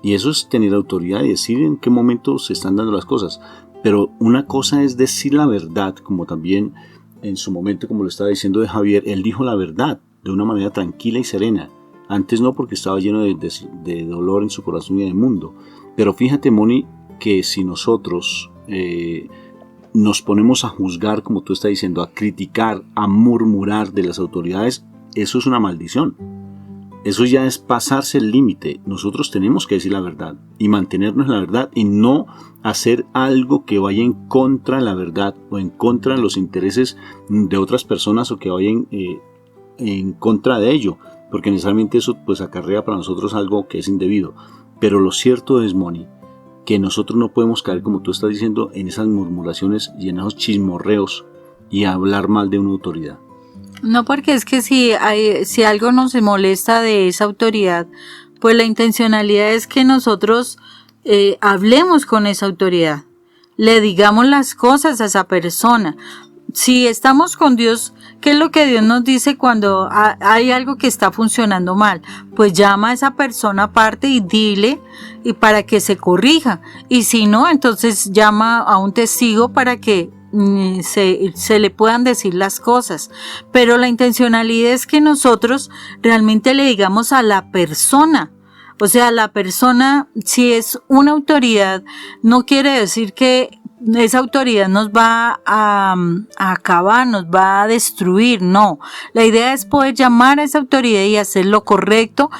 Y eso es tener autoridad y decir en qué momento se están dando las cosas. Pero una cosa es decir la verdad, como también en su momento, como lo estaba diciendo de Javier, él dijo la verdad de una manera tranquila y serena. Antes no, porque estaba lleno de dolor en su corazón y de mundo. Pero fíjate, Moni, que si nosotros nos ponemos a juzgar, como tú estás diciendo, a criticar, a murmurar de las autoridades, eso es una maldición. Eso ya es pasarse el límite. Nosotros tenemos que decir la verdad y mantenernos en la verdad y no hacer algo que vaya en contra de la verdad o en contra de los intereses de otras personas o que vayan en contra de ello, porque necesariamente eso pues acarrea para nosotros algo que es indebido. Pero lo cierto es, Moni, que nosotros no podemos caer, como tú estás diciendo, en esas murmuraciones y en esos chismorreos y hablar mal de una autoridad. No, porque es que si algo nos molesta de esa autoridad, pues la intencionalidad es que nosotros hablemos con esa autoridad, le digamos las cosas a esa persona. Si estamos con Dios, ¿qué es lo que Dios nos dice cuando hay algo que está funcionando mal? Pues llama a esa persona aparte y dile y para que se corrija. Y si no, entonces llama a un testigo para que se le puedan decir las cosas. Pero la intencionalidad es que nosotros realmente le digamos a la persona. O sea, la persona, si es una autoridad, no quiere decir que esa autoridad nos va a acabar, nos va a destruir, no. La idea es poder llamar a esa autoridad y hacer lo correcto,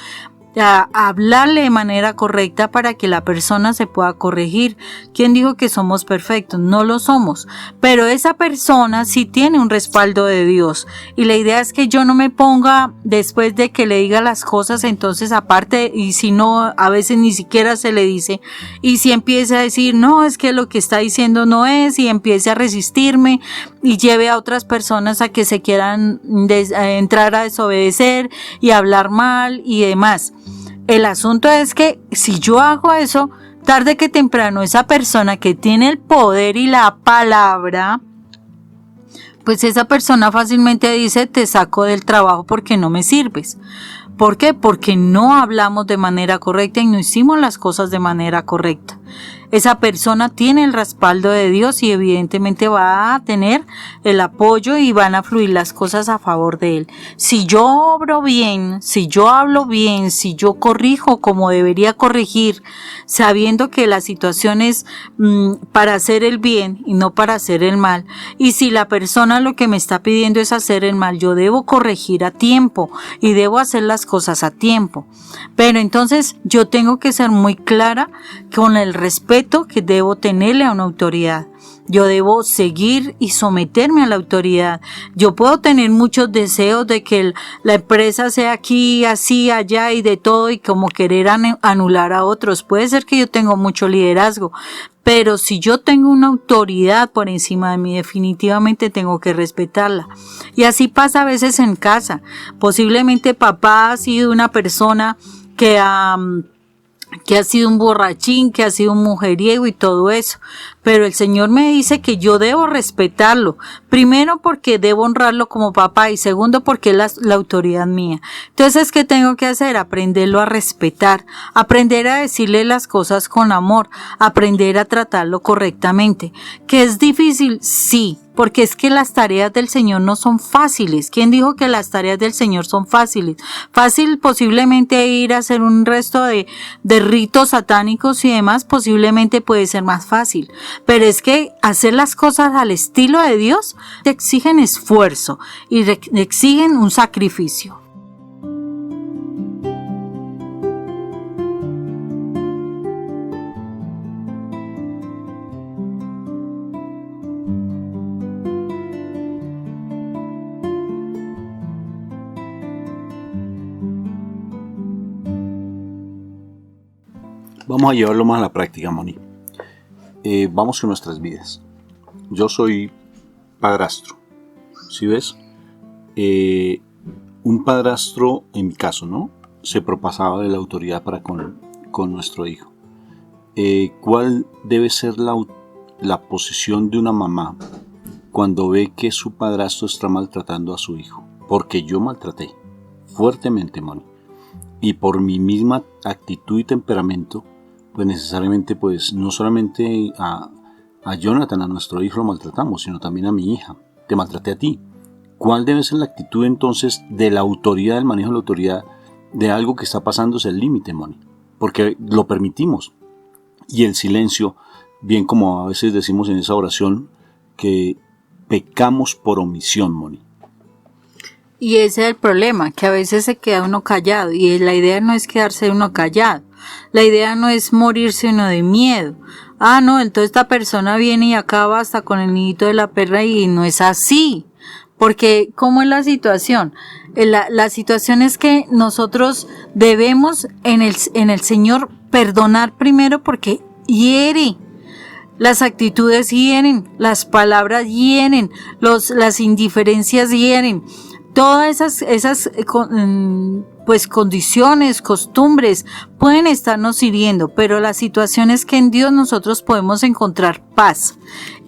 a hablarle de manera correcta para que la persona se pueda corregir. ¿Quién dijo que somos perfectos? No lo somos, pero esa persona sí tiene un respaldo de Dios y la idea es que yo no me ponga después de que le diga las cosas, entonces aparte, y si no, a veces ni siquiera se le dice, y si empieza a decir no, es que lo que está diciendo no es, y empiece a resistirme y lleve a otras personas a que se quieran entrar a desobedecer y hablar mal y demás. El asunto es que si yo hago eso, tarde que temprano esa persona que tiene el poder y la palabra, pues esa persona fácilmente dice te saco del trabajo porque no me sirves. ¿Por qué? Porque no hablamos de manera correcta y no hicimos las cosas de manera correcta. Esa persona tiene el respaldo de Dios y evidentemente va a tener el apoyo y van a fluir las cosas a favor de él. Si yo obro bien, si yo hablo bien, si yo corrijo como debería corregir, sabiendo que la situación es para hacer el bien y no para hacer el mal, y si la persona lo que me está pidiendo es hacer el mal, yo debo corregir a tiempo y debo hacer las cosas a tiempo. Pero entonces yo tengo que ser muy clara con el respeto que debo tenerle a una autoridad. Yo debo seguir y someterme a la autoridad. Yo puedo tener muchos deseos de que la empresa sea aquí, así, allá y de todo y como querer anular a otros. Puede ser que yo tenga mucho liderazgo, pero si yo tengo una autoridad por encima de mí, definitivamente tengo que respetarla. Y así pasa a veces en casa. Posiblemente papá ha sido una persona que que ha sido un borrachín, que ha sido un mujeriego y todo eso. Pero el Señor me dice que yo debo respetarlo. Primero porque debo honrarlo como papá y segundo porque es la autoridad mía. Entonces, ¿qué tengo que hacer? Aprenderlo a respetar, aprender a decirle las cosas con amor, aprender a tratarlo correctamente. ¿Que es difícil? Sí. Porque es que las tareas del Señor no son fáciles. ¿Quién dijo que las tareas del Señor son fáciles? Fácil posiblemente ir a hacer un resto de ritos satánicos y demás, posiblemente puede ser más fácil. Pero es que hacer las cosas al estilo de Dios te exigen esfuerzo y exigen un sacrificio. Vamos a llevarlo más a la práctica, Moni. Vamos con nuestras vidas. Yo soy padrastro. ¿Sí ves? Un padrastro, en mi caso, ¿no? Se propasaba de la autoridad para con nuestro hijo. ¿Cuál debe ser la posición de una mamá cuando ve que su padrastro está maltratando a su hijo? Porque yo maltraté fuertemente, Moni. Y por mi misma actitud y temperamento, pues necesariamente, pues no solamente a Jonathan, a nuestro hijo, lo maltratamos, sino también a mi hija. Te maltraté a ti. ¿Cuál debe ser la actitud entonces de la autoridad, del manejo de la autoridad de algo que está pasándose el límite, Moni? Porque lo permitimos. Y el silencio, bien como a veces decimos en esa oración, que pecamos por omisión, Moni. Y ese es el problema, que a veces se queda uno callado y la idea no es quedarse uno callado. La idea no es morirse uno de miedo. Ah, no, entonces esta persona viene y acaba hasta con el nidito de la perra y no es así. Porque, ¿cómo es la situación? La situación es que nosotros debemos en el Señor perdonar primero porque hiere. Las actitudes hieren, las palabras hieren, las indiferencias hieren. Todas esas pues condiciones, costumbres pueden estarnos hiriendo, pero la situación es que en Dios nosotros podemos encontrar paz.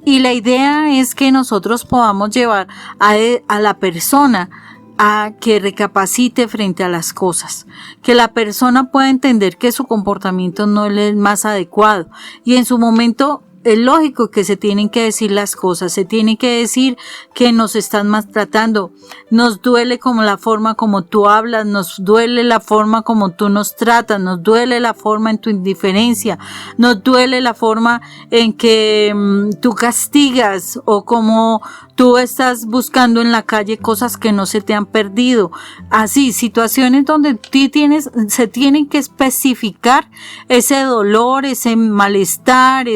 Y la idea es que nosotros podamos llevar a la persona a que recapacite frente a las cosas, que la persona pueda entender que su comportamiento no es el más adecuado y en su momento es lógico que se tienen que decir las cosas, se tiene que decir que nos están maltratando, nos duele como la forma como tú hablas, nos duele la forma como tú nos tratas, nos duele la forma en tu indiferencia, nos duele la forma en que tú castigas o como tú estás buscando en la calle cosas que no se te han perdido. Así, situaciones donde se tienen que especificar ese dolor, ese malestar,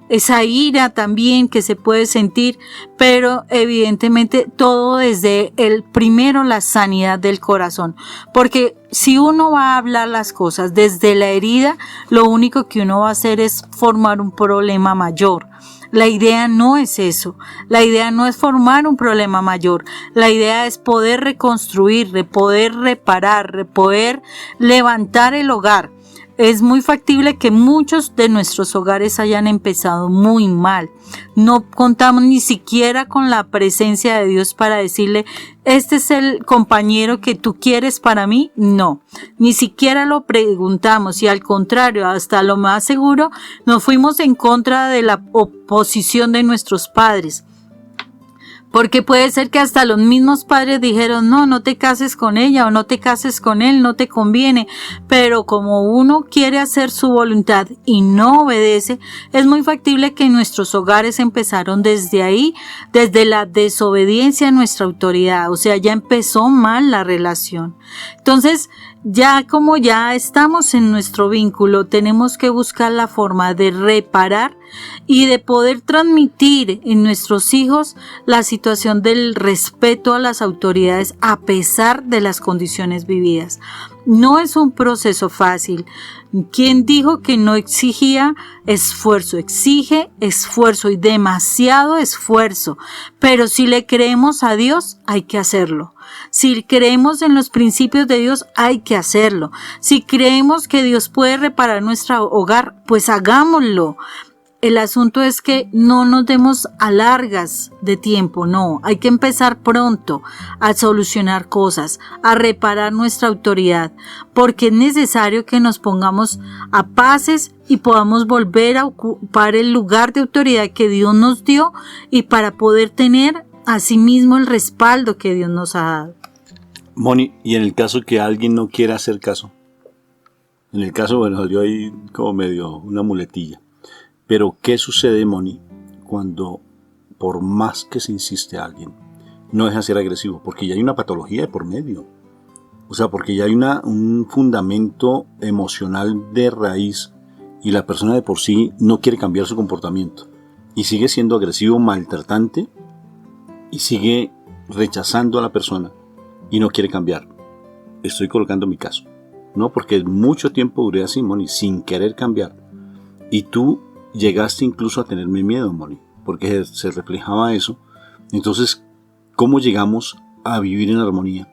esa ira también que se puede sentir, pero evidentemente todo desde primero la sanidad del corazón, porque si uno va a hablar las cosas desde la herida, lo único que uno va a hacer es formar un problema mayor. La idea no es eso, la idea no es formar un problema mayor, la idea es poder reconstruir, poder reparar, poder levantar el hogar. Es muy factible que muchos de nuestros hogares hayan empezado muy mal. No contamos ni siquiera con la presencia de Dios para decirle, este es el compañero que tú quieres para mí. No, ni siquiera lo preguntamos y al contrario, hasta lo más seguro, nos fuimos en contra de la oposición de nuestros padres. Porque puede ser que hasta los mismos padres dijeron, no te cases con ella o no te cases con él, no te conviene. Pero como uno quiere hacer su voluntad y no obedece, es muy factible que nuestros hogares empezaron desde ahí, desde la desobediencia a nuestra autoridad. O sea, ya empezó mal la relación. Entonces, ya como ya estamos en nuestro vínculo, tenemos que buscar la forma de reparar y de poder transmitir en nuestros hijos la situación del respeto a las autoridades a pesar de las condiciones vividas. no es un proceso fácil. ¿Quién dijo que no exigía esfuerzo? Exige esfuerzo y demasiado esfuerzo. Pero si le creemos a Dios, hay que hacerlo. Si creemos en los principios de Dios, hay que hacerlo. Si creemos que Dios puede reparar nuestro hogar, pues hagámoslo. El asunto es que no nos demos alargas de tiempo, no, hay que empezar pronto a solucionar cosas, a reparar nuestra autoridad, porque es necesario que nos pongamos a paces y podamos volver a ocupar el lugar de autoridad que Dios nos dio y para poder tener asimismo el respaldo que Dios nos ha dado. Moni, y en el caso que alguien no quiera hacer caso, en el caso, bueno, salió ahí como medio una muletilla. Pero, ¿qué sucede, Moni, cuando por más que se insiste a alguien, no deja de ser agresivo? Porque ya hay una patología de por medio. O sea, porque ya hay un fundamento emocional de raíz y la persona de por sí no quiere cambiar su comportamiento. Y sigue siendo agresivo, maltratante y sigue rechazando a la persona y no quiere cambiar. Estoy colocando mi caso, ¿no? Porque mucho tiempo duré así, Moni, sin querer cambiar. Y tú llegaste incluso a tenerme miedo, Moni, porque se reflejaba eso. Entonces, ¿cómo llegamos a vivir en armonía?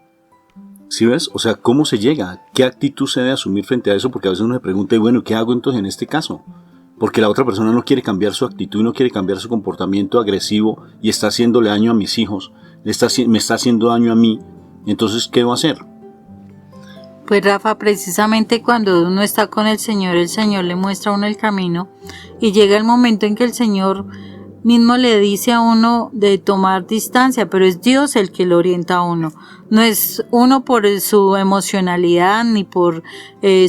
¿Sí ves? O sea, ¿cómo se llega? ¿Qué actitud se debe asumir frente a eso? Porque a veces uno se pregunta, bueno, ¿qué hago entonces en este caso? Porque la otra persona no quiere cambiar su actitud, no quiere cambiar su comportamiento agresivo y está haciéndole daño a mis hijos, me está haciendo daño a mí. Entonces, ¿qué va a hacer? Pues Rafa, precisamente cuando uno está con el Señor le muestra a uno el camino y llega el momento en que el Señor mismo le dice a uno de tomar distancia, pero es Dios el que lo orienta a uno. No es uno por su emocionalidad ni por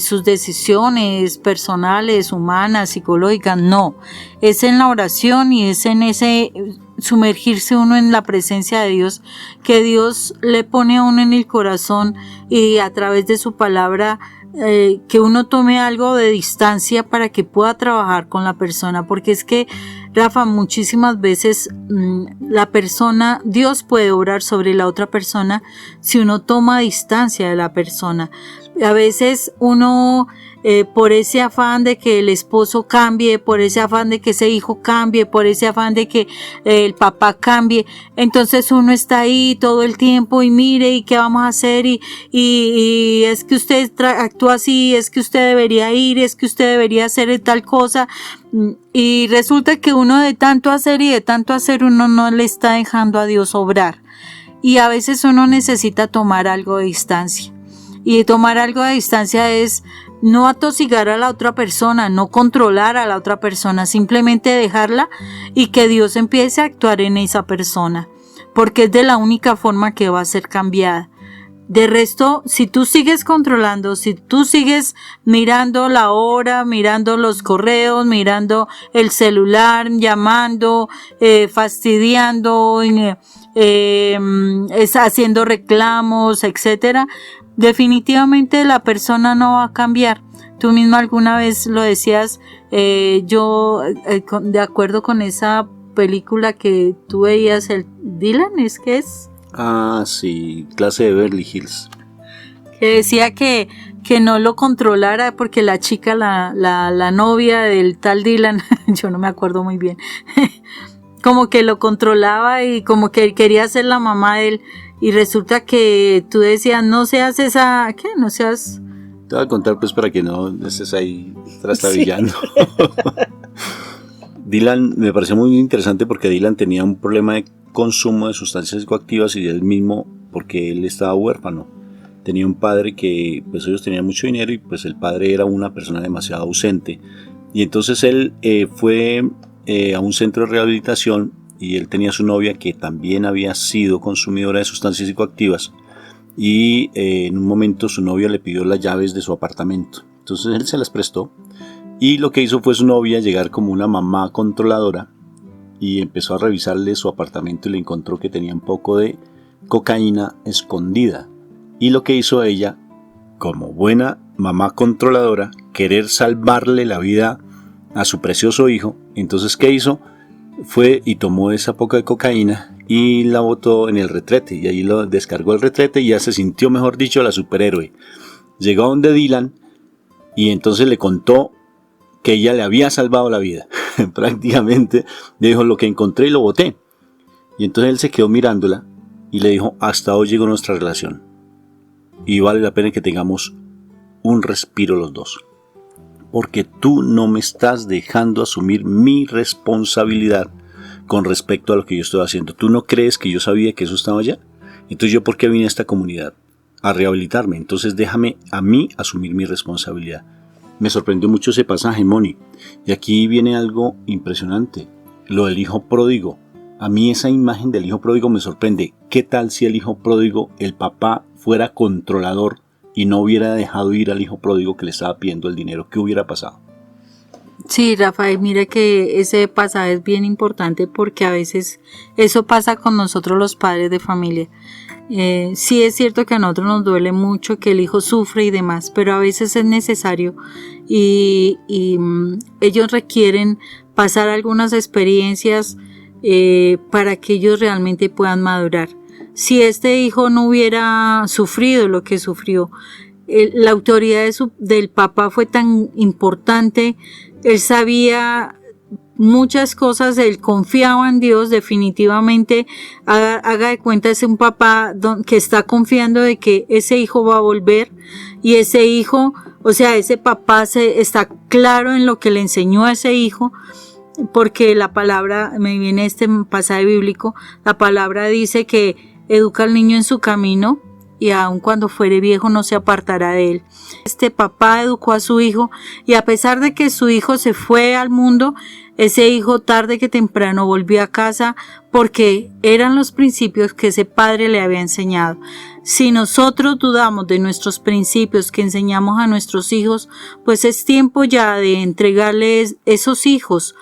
sus decisiones personales, humanas, psicológicas, no. Es en la oración y es en ese sumergirse uno en la presencia de Dios, que Dios le pone a uno en el corazón y a través de su palabra que uno tome algo de distancia para que pueda trabajar con la persona, porque es que Rafa, muchísimas veces la persona, Dios puede obrar sobre la otra persona si uno toma distancia de la persona. A veces uno por ese afán de que el esposo cambie, por ese afán de que ese hijo cambie, por ese afán de que el papá cambie, entonces uno está ahí todo el tiempo y mire, ¿y qué vamos a hacer? Y es que usted actúa así, es que usted debería ir, es que usted debería hacer tal cosa, y resulta que uno de tanto hacer y de tanto hacer uno no le está dejando a Dios obrar, y a veces uno necesita tomar algo de distancia, y tomar algo de distancia es no atosigar a la otra persona, no controlar a la otra persona, simplemente dejarla y que Dios empiece a actuar en esa persona, porque es de la única forma que va a ser cambiada. De resto, si tú sigues controlando, si tú sigues mirando la hora, mirando los correos, mirando el celular, llamando, fastidiando, haciendo reclamos, etcétera, definitivamente la persona no va a cambiar. Tú misma alguna vez lo decías, de acuerdo con esa película que tú veías, el Dylan, ¿es que es? Ah, sí, clase de Beverly Hills. Que decía que no lo controlara porque la chica, la novia del tal Dylan, yo no me acuerdo muy bien, como que lo controlaba y como que quería ser la mamá de él. Y resulta que tú decías, no seas esa, ¿qué? No seas... Te voy a contar pues para que no estés ahí trastabillando. Sí. Dylan me pareció muy interesante porque Dylan tenía un problema de consumo de sustancias psicoactivas y él mismo, porque él estaba huérfano. Tenía un padre que, pues ellos tenían mucho dinero y pues el padre era una persona demasiado ausente. Y entonces él fue a un centro de rehabilitación y él tenía su novia que también había sido consumidora de sustancias psicoactivas y en un momento su novia le pidió las llaves de su apartamento, entonces él se las prestó y lo que hizo fue su novia llegar como una mamá controladora y empezó a revisarle su apartamento y le encontró que tenía un poco de cocaína escondida y lo que hizo ella, como buena mamá controladora, querer salvarle la vida a su precioso hijo. Entonces ¿qué hizo? Fue y tomó esa poca de cocaína y la botó en el retrete y ahí lo descargó el retrete y ya se sintió, mejor dicho, la superhéroe. llegó a donde Dylan y entonces le contó que ella le había salvado la vida. Prácticamente le dijo: lo que encontré y lo boté. Y entonces él se quedó mirándola y le dijo: hasta hoy llegó nuestra relación y vale la pena que tengamos un respiro los dos, porque tú no me estás dejando asumir mi responsabilidad con respecto a lo que yo estoy haciendo. ¿Tú no crees que yo sabía que eso estaba allá? Entonces, ¿yo por qué vine a esta comunidad? A rehabilitarme. Entonces déjame a mí asumir mi responsabilidad. Me sorprendió mucho ese pasaje, Moni. Y aquí viene algo impresionante, lo del hijo pródigo. A mí esa imagen del hijo pródigo me sorprende. ¿Qué tal si el hijo pródigo, el papá, fuera controlador y no hubiera dejado ir al hijo pródigo que le estaba pidiendo el dinero? ¿Qué hubiera pasado? Sí, Rafael, mira que ese pasaje es bien importante porque a veces eso pasa con nosotros los padres de familia. Sí es cierto que a nosotros nos duele mucho que el hijo sufre y demás, pero a veces es necesario y ellos requieren pasar algunas experiencias para que ellos realmente puedan madurar. Si este hijo no hubiera sufrido lo que sufrió, la autoridad del papá fue tan importante, él sabía muchas cosas, él confiaba en Dios, definitivamente. Haga de cuenta, es un papá que está confiando de que ese hijo va a volver, y ese hijo, o sea, ese papá está claro en lo que le enseñó a ese hijo, porque la palabra, me viene este pasaje bíblico, la palabra dice que educa al niño en su camino y aun cuando fuere viejo no se apartará de él. Este papá educó a su hijo, y a pesar de que su hijo se fue al mundo, ese hijo tarde que temprano volvió a casa porque eran los principios que ese padre le había enseñado. Si nosotros dudamos de nuestros principios que enseñamos a nuestros hijos, pues es tiempo ya de entregarles esos hijos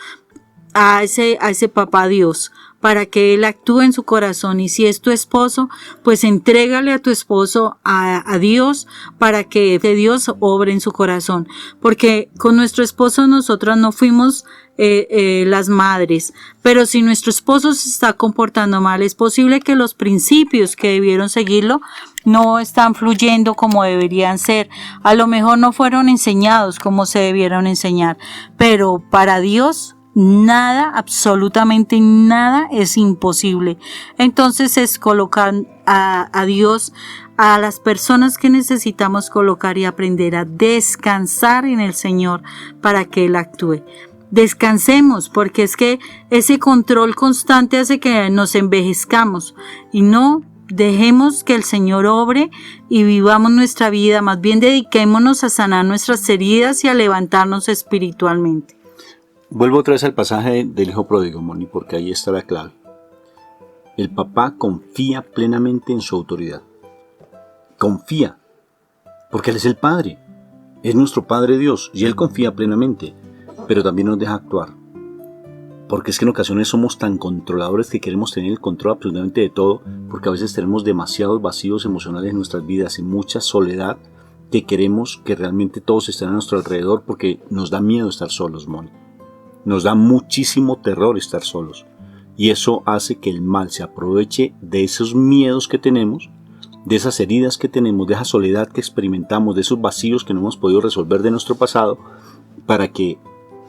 a ese papá Dios, para que él actúe en su corazón. Y si es tu esposo, pues entrégale a tu esposo a Dios, para que Dios obre en su corazón, porque con nuestro esposo nosotras no fuimos las madres, pero si nuestro esposo se está comportando mal, es posible que los principios que debieron seguirlo no están fluyendo como deberían ser. A lo mejor no fueron enseñados como se debieron enseñar, pero para Dios nada, absolutamente nada es imposible. Entonces es colocar a Dios, a las personas que necesitamos colocar, y aprender a descansar en el Señor para que Él actúe. Descansemos, porque es que ese control constante hace que nos envejezcamos, y no dejemos que el Señor obre y vivamos nuestra vida. Más bien dediquémonos a sanar nuestras heridas y a levantarnos espiritualmente. Vuelvo otra vez al pasaje del hijo pródigo, Moni, porque ahí está la clave. El papá confía plenamente en su autoridad. Confía, porque Él es el Padre. Es nuestro Padre Dios, y Él confía plenamente, pero también nos deja actuar. Porque es que en ocasiones somos tan controladores que queremos tener el control absolutamente de todo, porque a veces tenemos demasiados vacíos emocionales en nuestras vidas y mucha soledad, que queremos que realmente todos estén a nuestro alrededor, porque nos da miedo estar solos, Moni. Nos da muchísimo terror estar solos, y eso hace que el mal se aproveche de esos miedos que tenemos, de esas heridas que tenemos, de esa soledad que experimentamos, de esos vacíos que no hemos podido resolver de nuestro pasado, para que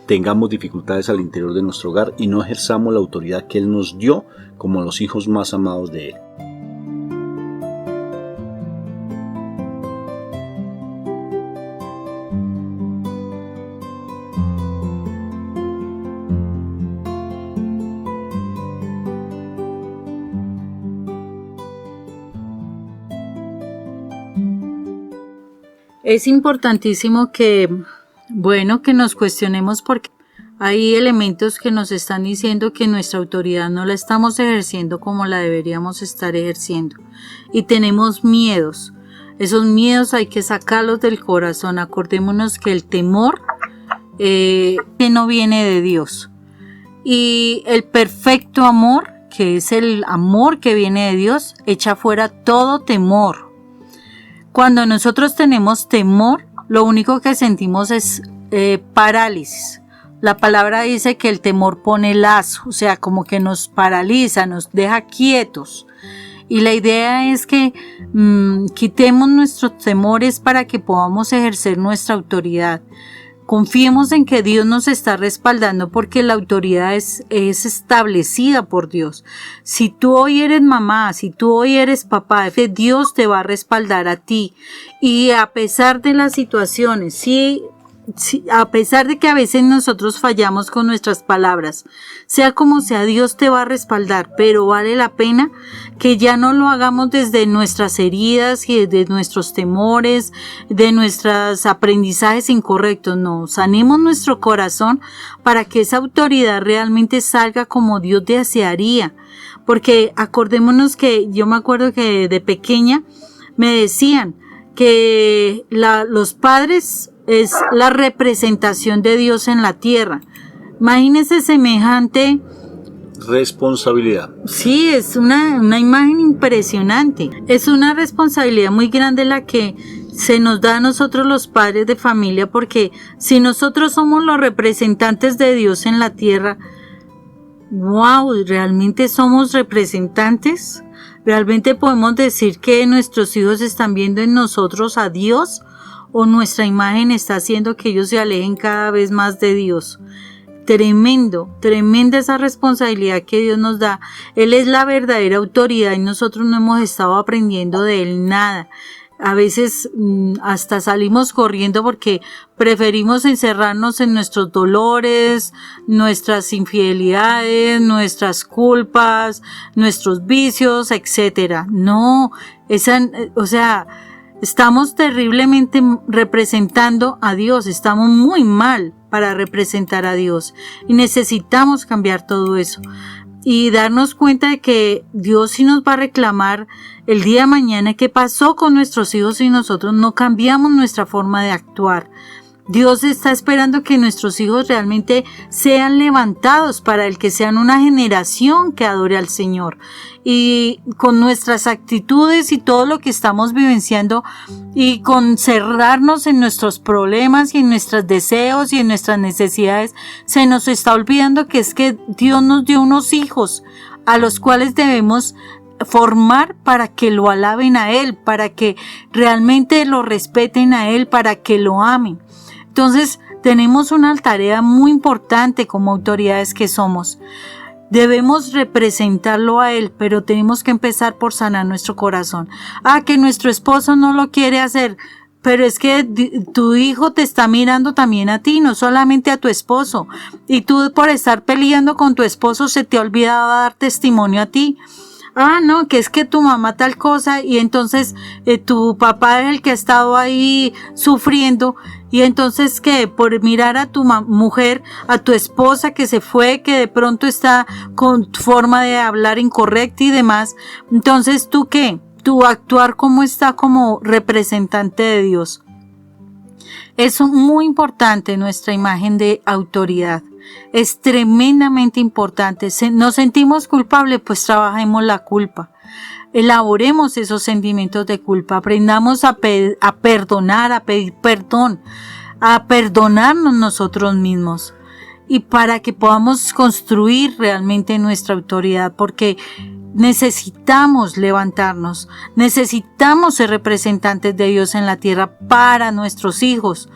tengamos dificultades al interior de nuestro hogar y no ejerzamos la autoridad que Él nos dio como los hijos más amados de Él. Es importantísimo que nos cuestionemos, porque hay elementos que nos están diciendo que nuestra autoridad no la estamos ejerciendo como la deberíamos estar ejerciendo, y tenemos miedos. Esos miedos hay que sacarlos del corazón. Acordémonos que el temor que no viene de Dios, y el perfecto amor, que es el amor que viene de Dios, echa fuera todo temor. Cuando nosotros tenemos temor, lo único que sentimos es parálisis. La palabra dice que el temor pone lazo, o sea, como que nos paraliza, nos deja quietos. Y la idea es que quitemos nuestros temores para que podamos ejercer nuestra autoridad. Confiemos en que Dios nos está respaldando porque la autoridad es establecida por Dios. Si tú hoy eres mamá, si tú hoy eres papá, Dios te va a respaldar a ti. Y a pesar de las situaciones, sí, a pesar de que a veces nosotros fallamos con nuestras palabras, sea como sea, Dios te va a respaldar, pero vale la pena que ya no lo hagamos desde nuestras heridas y desde nuestros temores, de nuestros aprendizajes incorrectos. No, sanemos nuestro corazón para que esa autoridad realmente salga como Dios desearía, porque acordémonos que yo me acuerdo que de pequeña me decían que los padres es la representación de Dios en la tierra. Imagínese semejante responsabilidad. Sí, es una imagen impresionante. Es una responsabilidad muy grande la que se nos da a nosotros los padres de familia, porque si nosotros somos los representantes de Dios en la tierra, wow, ¿realmente somos representantes? ¿Realmente podemos decir que nuestros hijos están viendo en nosotros a Dios? ¿O nuestra imagen está haciendo que ellos se alejen cada vez más de Dios? Tremenda esa responsabilidad que Dios nos da. Él es la verdadera autoridad y nosotros no hemos estado aprendiendo de Él nada. A veces hasta salimos corriendo porque preferimos encerrarnos en nuestros dolores, nuestras infidelidades, nuestras culpas, nuestros vicios, etcétera. No, estamos terriblemente representando a Dios, estamos muy mal para representar a Dios y necesitamos cambiar todo eso y darnos cuenta de que Dios sí nos va a reclamar el día de mañana qué pasó con nuestros hijos si nosotros no cambiamos nuestra forma de actuar. Dios está esperando que nuestros hijos realmente sean levantados para el que sean una generación que adore al Señor. Y con nuestras actitudes y todo lo que estamos vivenciando y con cerrarnos en nuestros problemas y en nuestros deseos y en nuestras necesidades, se nos está olvidando que es que Dios nos dio unos hijos a los cuales debemos formar para que lo alaben a Él, para que realmente lo respeten a Él, para que lo amen. Entonces, tenemos una tarea muy importante como autoridades que somos. Debemos representarlo a Él, pero tenemos que empezar por sanar nuestro corazón. Que nuestro esposo no lo quiere hacer, pero es que tu hijo te está mirando también a ti, no solamente a tu esposo. Y tú por estar peleando con tu esposo se te ha olvidado dar testimonio a ti. No, que es que tu mamá tal cosa y entonces tu papá es el que ha estado ahí sufriendo y entonces que por mirar a tu mujer, a tu esposa que se fue, que de pronto está con forma de hablar incorrecta y demás, entonces ¿tú qué? Tu actuar como está como representante de Dios. Es muy importante nuestra imagen de autoridad. Es tremendamente importante. Nos sentimos culpables, pues trabajemos la culpa. Elaboremos esos sentimientos de culpa. Aprendamos a perdonar, a pedir perdón, a perdonarnos nosotros mismos. Y para que podamos construir realmente nuestra autoridad, porque necesitamos levantarnos, necesitamos ser representantes de Dios en la tierra para nuestros hijos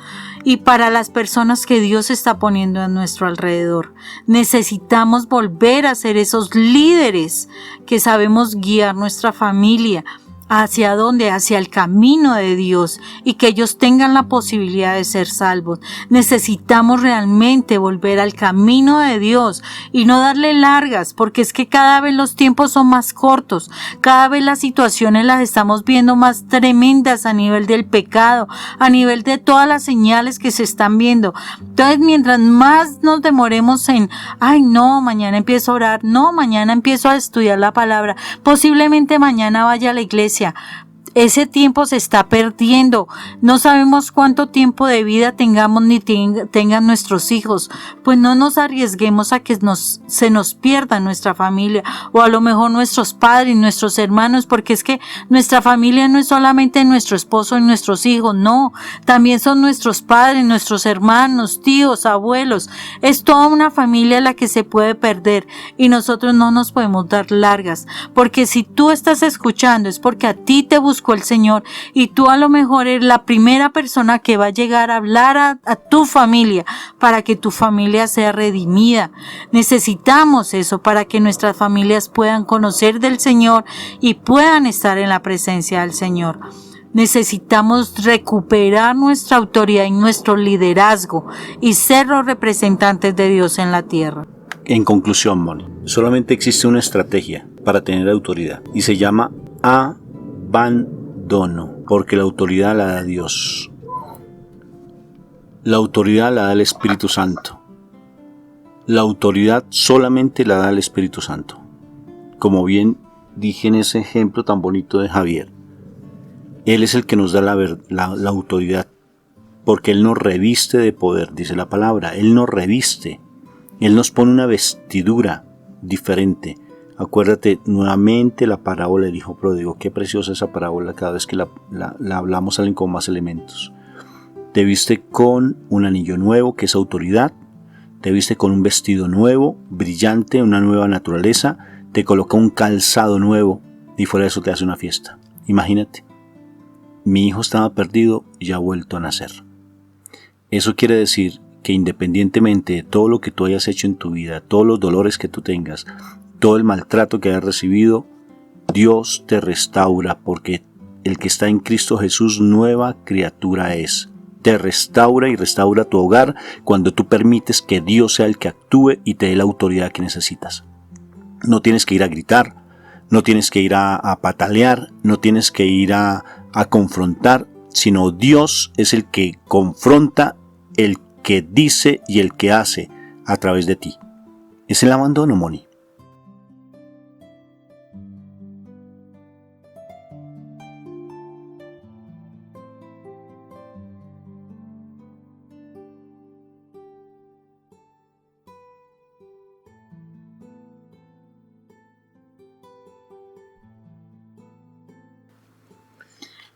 y para las personas que Dios está poniendo a nuestro alrededor. Necesitamos volver a ser esos líderes que sabemos guiar nuestra familia. ¿Hacia dónde? Hacia el camino de Dios y que ellos tengan la posibilidad de ser salvos. Necesitamos realmente volver al camino de Dios y no darle largas, porque es que cada vez los tiempos son más cortos, cada vez las situaciones las estamos viendo más tremendas a nivel del pecado, a nivel de todas las señales que se están viendo. Entonces, mientras más nos demoremos en, mañana empiezo a orar, mañana empiezo a estudiar la palabra, posiblemente mañana vaya a la iglesia. Ese tiempo se está perdiendo. No sabemos cuánto tiempo de vida tengamos ni tengan nuestros hijos. Pues no nos arriesguemos a que se nos pierda nuestra familia, o a lo mejor nuestros padres, nuestros hermanos, porque es que nuestra familia no es solamente nuestro esposo y nuestros hijos, no. También son nuestros padres, nuestros hermanos, tíos, abuelos. Es toda una familia la que se puede perder, y nosotros no nos podemos dar largas, porque si tú estás escuchando es porque a ti te buscó el Señor, y tú a lo mejor eres la primera persona que va a llegar a hablar a tu familia para que tu familia sea redimida. Necesitamos eso para que nuestras familias puedan conocer del Señor y puedan estar en la presencia del Señor. Necesitamos recuperar nuestra autoridad y nuestro liderazgo y ser los representantes de Dios en la tierra. En conclusión, Moni, solamente existe una estrategia para tener autoridad y se llama abandono, porque la autoridad la da Dios. La autoridad la da el Espíritu Santo. La autoridad solamente la da el Espíritu Santo. Como bien dije en ese ejemplo tan bonito de Javier, Él es el que nos da la autoridad, porque Él nos reviste de poder, dice la palabra. Él nos reviste, Él nos pone una vestidura diferente. Acuérdate nuevamente la parábola del hijo pródigo. Qué preciosa esa parábola, cada vez que la hablamos salen con más elementos. Te viste con un anillo nuevo, que es autoridad. Te viste con un vestido nuevo, brillante, una nueva naturaleza. Te coloca un calzado nuevo y fuera de eso te hace una fiesta. Imagínate, mi hijo estaba perdido y ya ha vuelto a nacer. Eso quiere decir que independientemente de todo lo que tú hayas hecho en tu vida, todos los dolores que tú tengas, todo el maltrato que hayas recibido, Dios te restaura, porque el que está en Cristo Jesús nueva criatura es. Te restaura y restaura tu hogar cuando tú permites que Dios sea el que actúe y te dé la autoridad que necesitas. No tienes que ir a gritar, no tienes que ir a patalear, no tienes que ir a confrontar, sino Dios es el que confronta, el que dice y el que hace a través de ti. Es el abandono, Moni.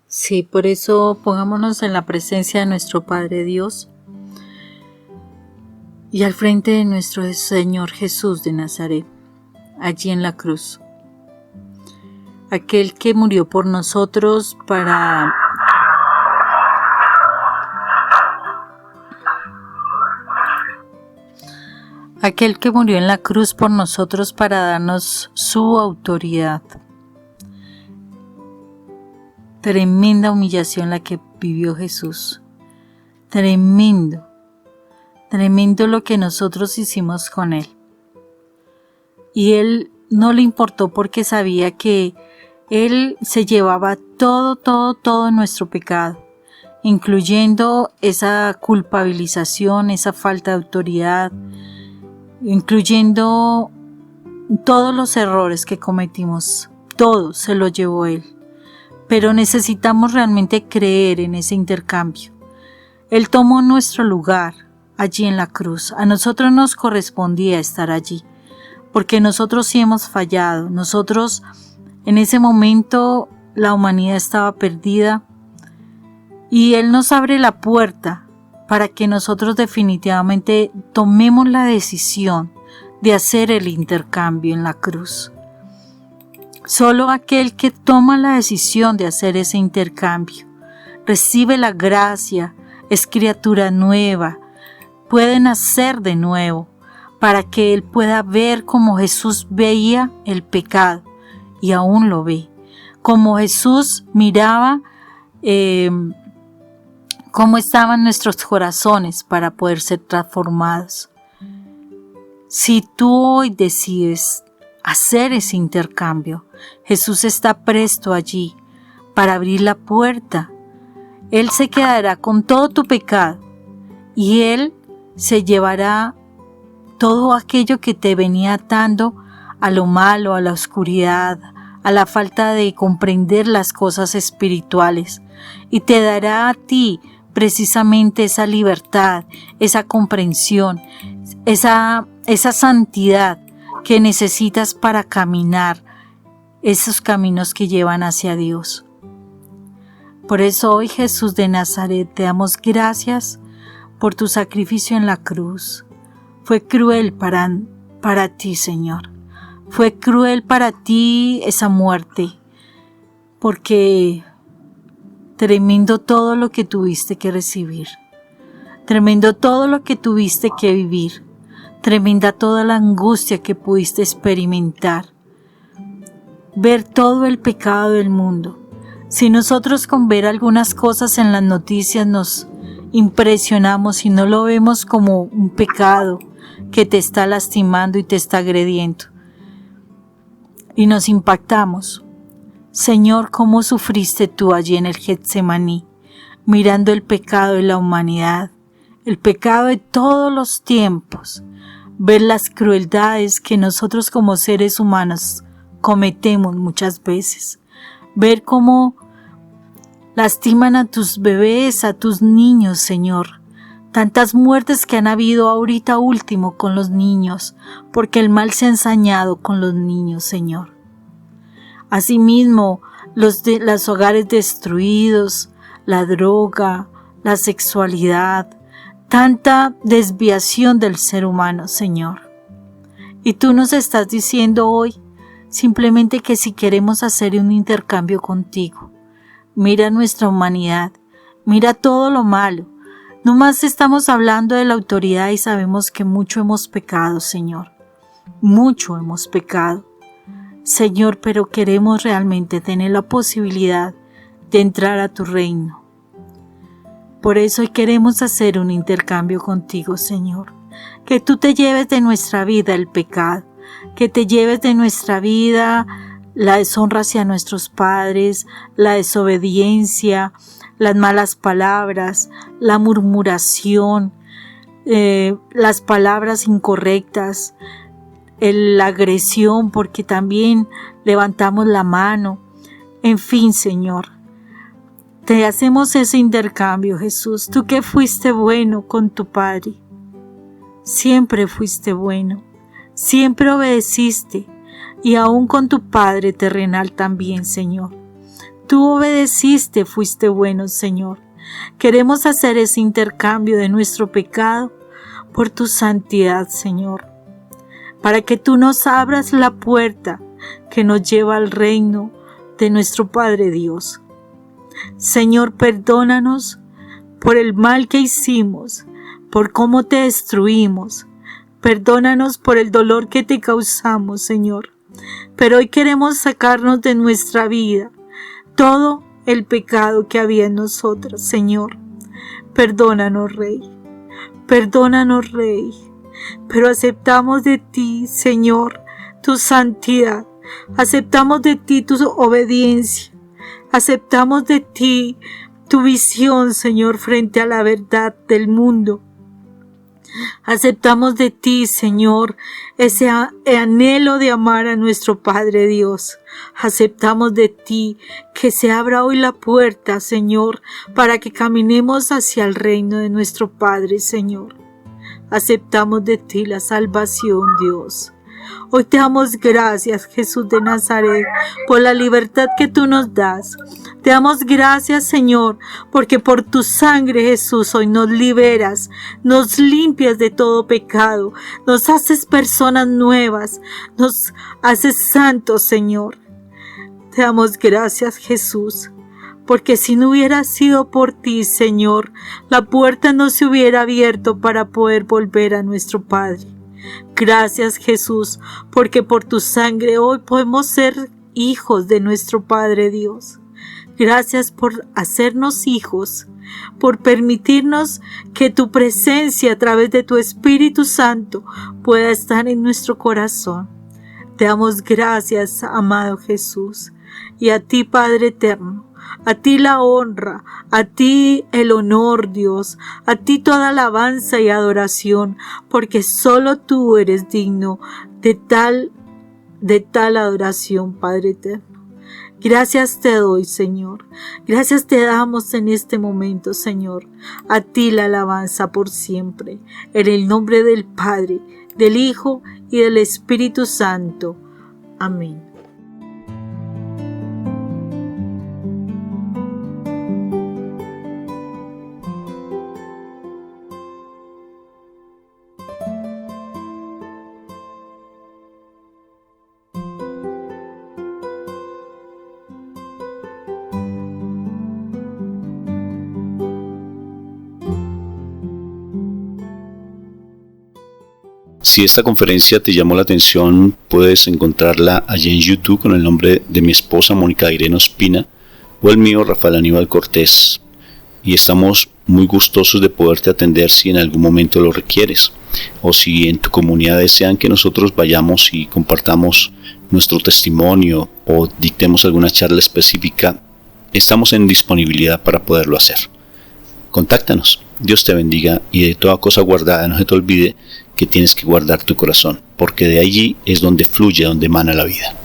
Sí, por eso pongámonos en la presencia de nuestro Padre Dios y al frente de nuestro Señor Jesús de Nazaret, allí en la cruz. Aquel que murió por nosotros para aquel que murió en la cruz por nosotros para darnos su autoridad. Tremenda humillación la que vivió Jesús. Tremendo lo que nosotros hicimos con Él. Y Él no le importó porque sabía que Él se llevaba todo nuestro pecado, incluyendo esa culpabilización, esa falta de autoridad, incluyendo todos los errores que cometimos. Todo se lo llevó Él. Pero necesitamos realmente creer en ese intercambio. Él tomó nuestro lugar allí en la cruz. A nosotros nos correspondía estar allí, porque nosotros sí hemos fallado. Nosotros, en ese momento, la humanidad estaba perdida y Él nos abre la puerta para que nosotros definitivamente tomemos la decisión de hacer el intercambio en la cruz. Solo aquel que toma la decisión de hacer ese intercambio recibe la gracia, es criatura nueva, puede nacer de nuevo para que él pueda ver como Jesús veía el pecado y aún lo ve, como Jesús miraba cómo estaban nuestros corazones para poder ser transformados. Si tú hoy decides hacer ese intercambio, Jesús está presto allí para abrir la puerta. Él se quedará con todo tu pecado y Él se llevará todo aquello que te venía atando a lo malo, a la oscuridad, a la falta de comprender las cosas espirituales, y te dará a ti precisamente esa libertad, esa comprensión, esa santidad que necesitas para caminar esos caminos que llevan hacia Dios. Por eso hoy, Jesús de Nazaret, te damos gracias por tu sacrificio en la cruz. Fue cruel para ti, Señor. Fue cruel para ti esa muerte, porque tremendo todo lo que tuviste que recibir, tremendo todo lo que tuviste que vivir, tremenda toda la angustia que pudiste experimentar, ver todo el pecado del mundo. Si nosotros con ver algunas cosas en las noticias nos impresionamos y no lo vemos como un pecado que te está lastimando y te está agrediendo, y nos impactamos. Señor, ¿cómo sufriste tú allí en el Getsemaní, mirando el pecado de la humanidad, el pecado de todos los tiempos, ver las crueldades que nosotros como seres humanos cometemos muchas veces, ver cómo lastiman a tus bebés, a tus niños, Señor, tantas muertes que han habido ahorita último con los niños, porque el mal se ha ensañado con los niños, Señor. Asimismo, los hogares destruidos, la droga, la sexualidad, tanta desviación del ser humano, Señor. Y tú nos estás diciendo hoy simplemente que si queremos hacer un intercambio contigo, mira nuestra humanidad, mira todo lo malo. No más estamos hablando de la autoridad y sabemos que mucho hemos pecado, Señor. Mucho hemos pecado. Señor, pero queremos realmente tener la posibilidad de entrar a tu reino. Por eso hoy queremos hacer un intercambio contigo, Señor. Que tú te lleves de nuestra vida el pecado, que te lleves de nuestra vida la deshonra hacia nuestros padres, la desobediencia, las malas palabras, la murmuración, las palabras incorrectas, la agresión, porque también levantamos la mano. En fin, Señor, te hacemos ese intercambio, Jesús. Tú que fuiste bueno con tu Padre, siempre fuiste bueno, siempre obedeciste, y aún con tu Padre terrenal también, Señor. Tú obedeciste, fuiste bueno, Señor. Queremos hacer ese intercambio de nuestro pecado por tu santidad, Señor, para que tú nos abras la puerta que nos lleva al reino de nuestro Padre Dios. Señor, perdónanos por el mal que hicimos, por cómo te destruimos. Perdónanos por el dolor que te causamos, Señor. Pero hoy queremos sacarnos de nuestra vida todo el pecado que había en nosotras, Señor. Perdónanos, Rey. Perdónanos, Rey. Pero aceptamos de ti, Señor, tu santidad. Aceptamos de ti tu obediencia. Aceptamos de ti tu visión, Señor, frente a la verdad del mundo. Aceptamos de ti, Señor, ese anhelo de amar a nuestro Padre Dios. Aceptamos de ti que se abra hoy la puerta, Señor, para que caminemos hacia el reino de nuestro Padre, Señor. Aceptamos de ti la salvación, Dios. Hoy te damos gracias, Jesús de Nazaret, por la libertad que tú nos das. Te damos gracias, Señor, porque por tu sangre, Jesús, hoy nos liberas, nos limpias de todo pecado, nos haces personas nuevas, nos haces santos, Señor. Te damos gracias, Jesús, porque si no hubiera sido por ti, Señor, la puerta no se hubiera abierto para poder volver a nuestro Padre. Gracias, Jesús, porque por tu sangre hoy podemos ser hijos de nuestro Padre Dios. Gracias por hacernos hijos, por permitirnos que tu presencia a través de tu Espíritu Santo pueda estar en nuestro corazón. Te damos gracias, amado Jesús, y a ti, Padre eterno. A ti la honra, a ti el honor, Dios, a ti toda alabanza y adoración, porque solo tú eres digno de tal adoración, Padre eterno. Gracias te doy, Señor. Gracias te damos en este momento, Señor. A ti la alabanza por siempre. En el nombre del Padre, del Hijo y del Espíritu Santo. Amén. Si esta conferencia te llamó la atención, puedes encontrarla allí en YouTube con el nombre de mi esposa Mónica Irene Ospina o el mío Rafael Aníbal Cortés. Y estamos muy gustosos de poderte atender si en algún momento lo requieres, o si en tu comunidad desean que nosotros vayamos y compartamos nuestro testimonio o dictemos alguna charla específica. Estamos en disponibilidad para poderlo hacer. Contáctanos. Dios te bendiga, y de toda cosa guardada no se te olvide que tienes que guardar tu corazón, porque de allí es donde fluye, donde emana la vida.